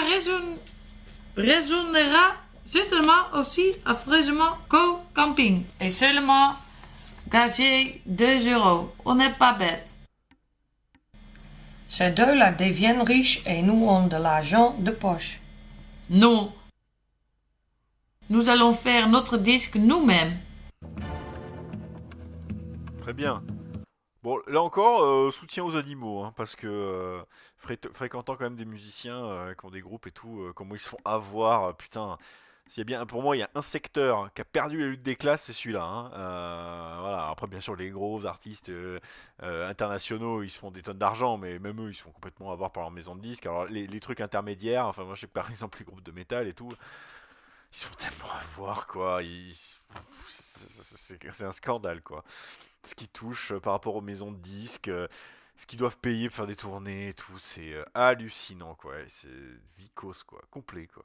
résonnera certainement aussi à Fraisement Co-Camping. Et seulement gager 2 €. On n'est pas bête. Ces deux-là deviennent riches et nous on de l'argent de poche. Non. Nous allons faire notre disque nous-mêmes. Très bien. Bon, là encore, soutien aux animaux, hein, parce que fréquentant quand même des musiciens qui ont des groupes et tout, comment ils se font avoir, putain. S'il y a bien, pour moi, il y a un secteur qui a perdu la lutte des classes, c'est celui-là. Hein. Voilà. Après, bien sûr, les gros artistes internationaux, ils se font des tonnes d'argent, mais même eux, ils se font complètement avoir par leur maison de disques. Alors, les trucs intermédiaires, enfin, moi, je sais que par exemple, les groupes de métal et tout, ils se font tellement avoir, quoi. C'est un scandale, quoi. Ce qui touche par rapport aux maisons de disques, ce qu'ils doivent payer pour faire des tournées et tout, c'est hallucinant, quoi. Et c'est vicose, quoi. Complet, quoi.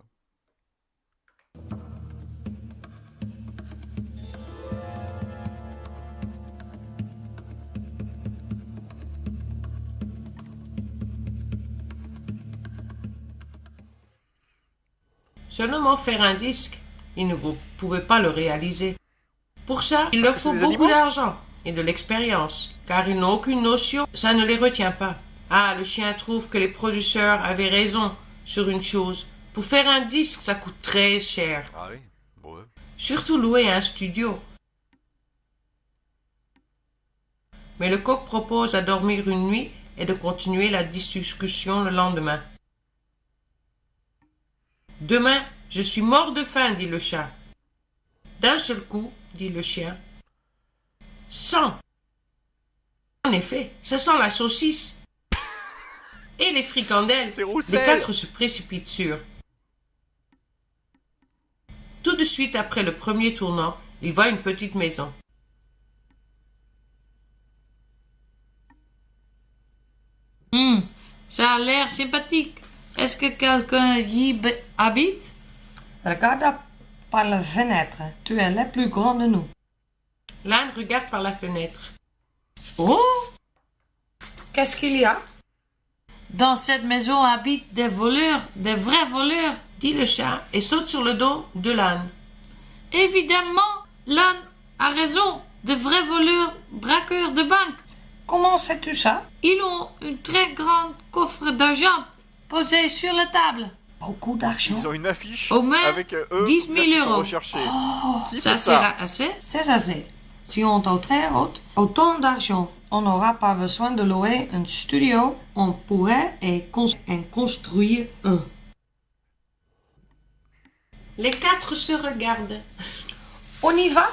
Seulement faire un disque, ils ne pouvaient pas le réaliser. Pour ça, il leur faut des beaucoup animaux d'argent et de l'expérience, car ils n'ont aucune notion, ça ne les retient pas. Ah, le chien trouve que les producteurs avaient raison sur une chose. Pour faire un disque, ça coûte très cher. Ah oui, bon, ouais. Surtout louer un studio. Mais le coq propose à dormir une nuit et de continuer la discussion le lendemain. Demain, je suis mort de faim, dit le chat. D'un seul coup, dit le chien. Sans. En effet, ça sent la saucisse. Et les fricandelles. Les quatre se précipitent sur. Tout de suite après le premier tournant, il voit une petite maison. Ça a l'air sympathique. Est-ce que quelqu'un y habite? Regarde par la fenêtre. Tu es le plus grand de nous. L'âne regarde par la fenêtre. Oh! Qu'est-ce qu'il y a? Dans cette maison habitent des voleurs, des vrais voleurs, dit le chat et saute sur le dos de l'âne. Évidemment, l'âne a raison, de vrais voleurs, braqueurs de banque. Comment sais-tu ça? Ils ont une très grande coffre d'argent posé sur la table. Beaucoup d'argent. Ils ont une affiche Au moins avec eux 10 qui 000 sont €. recherchés. Oh, Qui ça fait ça? sera assez? C'est assez. Si on est très haute, autant d'argent On n'aura pas besoin de louer un studio, on pourrait en construire un. Les quatre se regardent. On y va?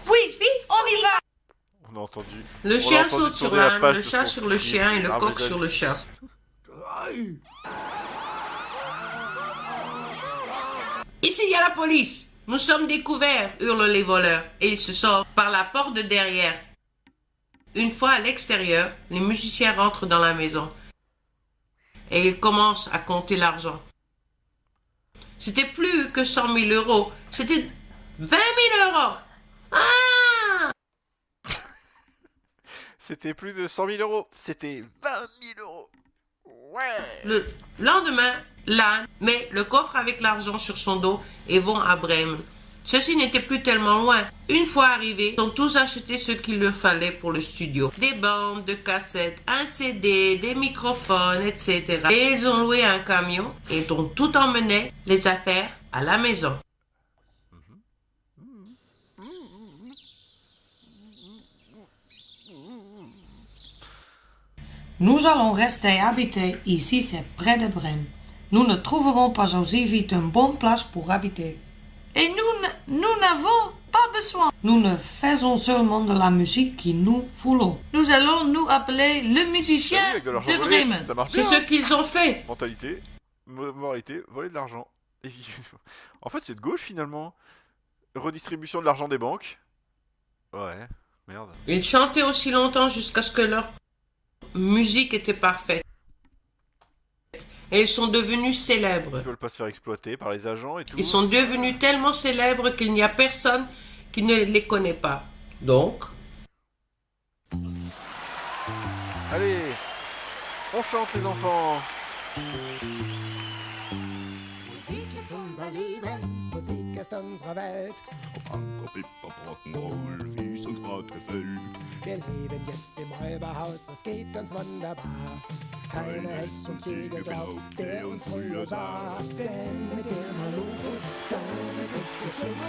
Oui, on y va. On a entendu. Le chien saute sur l'âne, le chat sur le script. chien et le Ah, coq mais sur le chat. Ici, il y a la police. Nous sommes découverts, hurlent les voleurs, et ils se sortent par la porte de derrière. Une fois à l'extérieur, les musiciens rentrent dans la maison et ils commencent à compter l'argent. C'était plus que 100 000 euros, c'était 20 000 euros. Ah! C'était plus de 100 000 euros, c'était 20 000 euros. Ouais. Le lendemain, l'âne met le coffre avec l'argent sur son dos et vont à Bremen. Ceci n'était plus tellement loin. Une fois arrivés, ils ont tous acheté ce qu'il leur fallait pour le studio. Des bandes, de cassettes, un CD, des microphones, etc. Et ils ont loué un camion et ont tout emmené les affaires à la maison. Nous allons rester habités ici, c'est près de Bremen. Nous ne trouverons pas aussi vite une bonne place pour habiter. Et nous n'avons pas besoin. Nous ne faisons seulement de la musique qui nous voulons. Nous allons nous appeler le musicien Salut, avec de l'argent de volé, Bremen. ça marche C'est bien, ce hein. qu'ils ont fait. Mentalité, moralité, voler de l'argent. En fait, c'est de gauche finalement. Redistribution de l'argent des banques. Ouais, merde. Ils chantaient aussi longtemps jusqu'à ce que leur musique était parfaite. Et ils sont devenus célèbres. Ils veulent pas se faire exploiter par les agents et tout. Ils sont devenus tellement célèbres qu'il n'y a personne qui ne les connaît pas. Donc, Allez, on chante les enfants. Musik ist unser Leben, Musik ist unsere Welt. Panko, Pippa, Rock'n'Roll, wie's uns grad gefällt. Wir leben jetzt im Räuberhaus, es geht uns wunderbar. Keiner hätt's uns je geglaubt, der uns früher sah. Denn mit der Maloche, damit ist geschickt.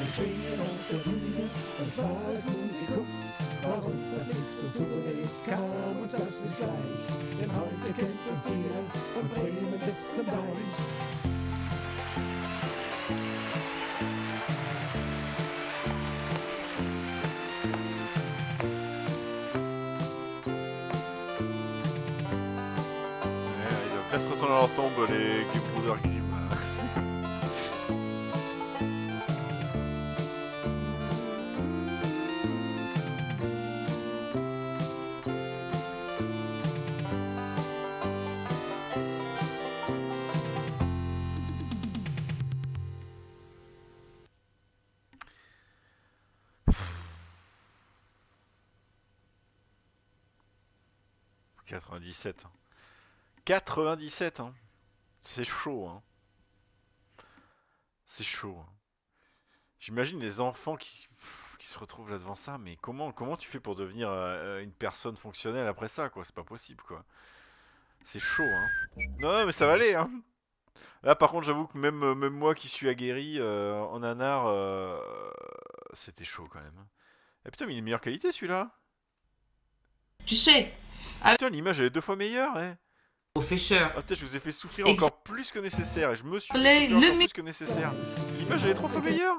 Wir stehen auf der Bühne, und zwar als Musikus. Warum verflixt uns so kam uns das nicht gleich. Denn heute kennt uns jeder, von Bremen bis zum Deich. Ils doivent presque retourner à leur tombe, les Bruder Grimm. « 97. 97, hein. C'est chaud, hein. C'est chaud. Hein. J'imagine les enfants qui se retrouvent là devant ça, mais comment tu fais pour devenir une personne fonctionnelle après ça, quoi? C'est pas possible, quoi. C'est chaud, hein. Non, mais ça va aller, hein. Là, par contre, j'avoue que même moi qui suis aguerri en nanar, c'était chaud quand même. Eh putain, mais il est de meilleure qualité celui-là. tu sais, Putain, l'image elle est 2 fois meilleure, hein. professeur, Ah, putain, je vous ai fait souffrir Ex- encore plus que nécessaire. Et je me suis fait Les- souffrir le encore mi- plus que nécessaire. L'image elle est 3 fois meilleure.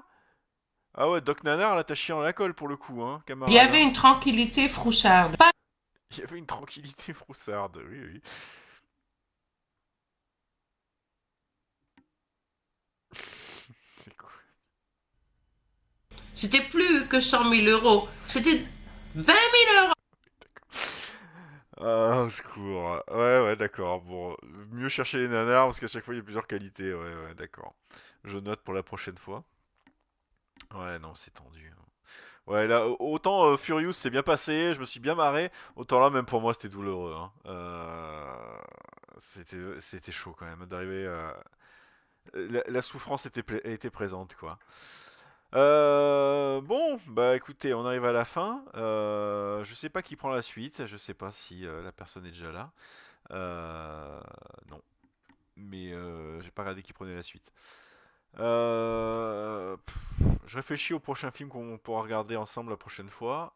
Ah ouais, Doc Nanar, là t'as chié en la colle pour le coup, hein, camarade. il y avait une tranquillité froussarde. Pas Il y avait une tranquillité froussarde, oui, oui. C'est cool. C'était plus que 100 000 euros, c'était 20 000 euros. Ah, au secours. Ouais, d'accord. Bon, mieux chercher les nanars parce qu'à chaque fois il y a plusieurs qualités. Ouais, d'accord. Je note pour la prochaine fois. Ouais, non, c'est tendu. Ouais, là, autant Furious c'est bien passé, je me suis bien marré, autant là, même pour moi, c'était douloureux. Hein. C'était chaud quand même d'arriver à... La souffrance était présente, quoi. Bon, bah écoutez, on arrive à la fin. Je sais pas qui prend la suite, je sais pas si la personne est déjà là. Non. Mais j'ai pas regardé qui prenait la suite. Je réfléchis au prochain film qu'on pourra regarder ensemble la prochaine fois.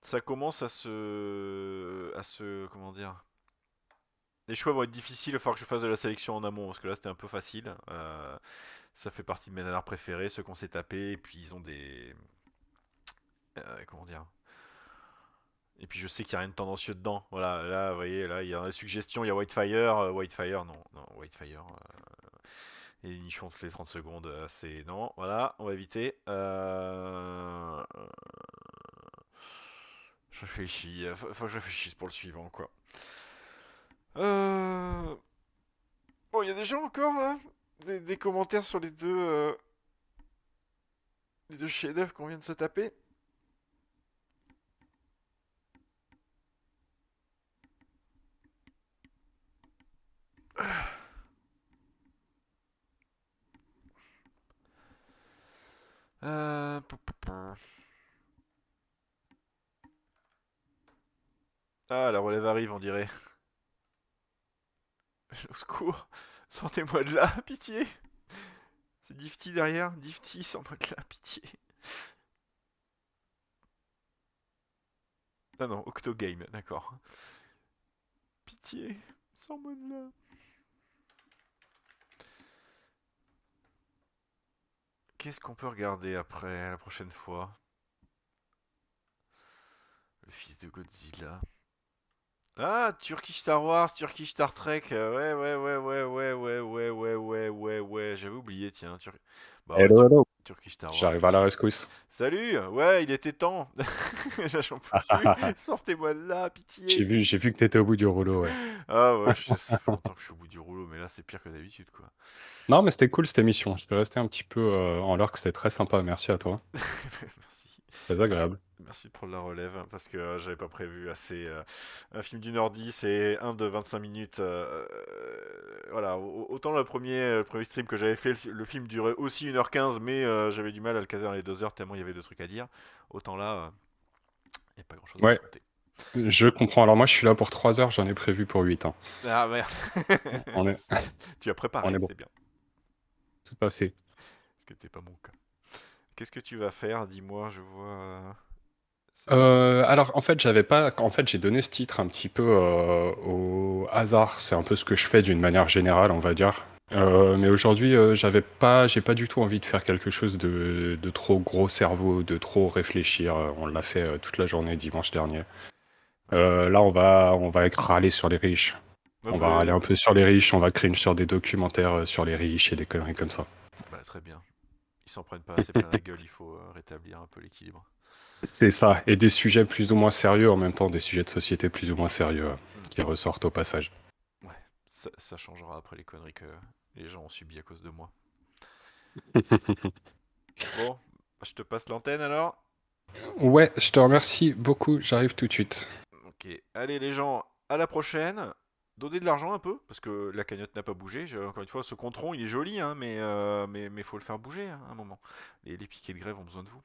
ça commence à se... Comment dire? Les choix vont être difficiles, il va falloir que je fasse de la sélection en amont, parce que là c'était un peu facile. Ça fait partie de mes nanars préférés, ceux qu'on s'est tapés, et puis ils ont des... comment dire? Et puis je sais qu'il n'y a rien de tendancieux dedans. Voilà, là, vous voyez, là, il y a des suggestions, il y a Whitefire. Whitefire, non, Whitefire. Et les nichons toutes les 30 secondes, c'est... Non, voilà, on va éviter. Je réfléchis, faut que je réfléchisse pour le suivant, quoi. Bon, il y a des gens encore, là? Des commentaires sur les deux chefs-d'œuvre qu'on vient de se taper? Ah, la relève arrive, on dirait. Au secours, sortez-moi de là, pitié. C'est Difty derrière, Difty, sors-moi de là, pitié. Ah non, Octogame, d'accord. Pitié, sors-moi de là. Qu'est-ce qu'on peut regarder après, la prochaine fois? Le fils de Godzilla. Ah, Turkish Star Wars, Turkish Star Trek. Ouais. J'avais oublié, tiens. Bah ouais, Hello. Turkish Star Wars. J'arrive à la rescousse. Salut. Ouais, il était temps. J'en peux plus. Sortez-moi de là, pitié. J'ai vu que t'étais au bout du rouleau, ouais. Ah ouais, ça fait longtemps que je suis au bout du rouleau, mais là c'est pire que d'habitude, quoi. Non, mais c'était cool cette émission. Je peux rester un petit peu en l'heure, que c'était très sympa. Merci à toi. Merci. Très agréable. Merci de prendre la relève, parce que j'avais pas prévu assez. Un film d'1h10 et un de 25 minutes. Voilà, autant le premier stream que j'avais fait, le film durait aussi 1h15, mais j'avais du mal à le caser dans les 2 heures, tellement il y avait de trucs à dire. Autant là, il n'y a pas grand chose à Ouais, raconter. je comprends. Alors moi, je suis là pour 3 heures, j'en ai prévu pour 8. Hein. Ah merde. On est... Tu as préparé, On est bon. c'est bien. Tout à fait. Ce qui n'était pas mon cas. Qu'est-ce que tu vas faire? Dis-moi, je vois. Alors en fait, j'ai donné ce titre un petit peu au hasard. C'est un peu ce que je fais d'une manière générale, on va dire. Mais aujourd'hui, j'ai pas du tout envie de faire quelque chose de trop gros cerveau, de trop réfléchir. On l'a fait toute la journée dimanche dernier. Là, on va râler sur les riches. On va râler un peu sur les riches. On va cringe sur des documentaires sur les riches et des conneries comme ça. Bah très bien. Ils s'en prennent pas assez plein la gueule. Il faut rétablir un peu l'équilibre. C'est ça, et des sujets plus ou moins sérieux en même temps, des sujets de société plus ou moins sérieux qui ressortent au passage. Ouais, ça changera après les conneries que les gens ont subies à cause de moi. Bon, je te passe l'antenne alors. Ouais, je te remercie beaucoup, j'arrive tout de suite. Ok, allez les gens, à la prochaine. Donnez de l'argent un peu, parce que la cagnotte n'a pas bougé. Encore une fois, ce compte rond, il est joli, hein, mais faut le faire bouger hein, à un moment. Les piquets de grève ont besoin de vous.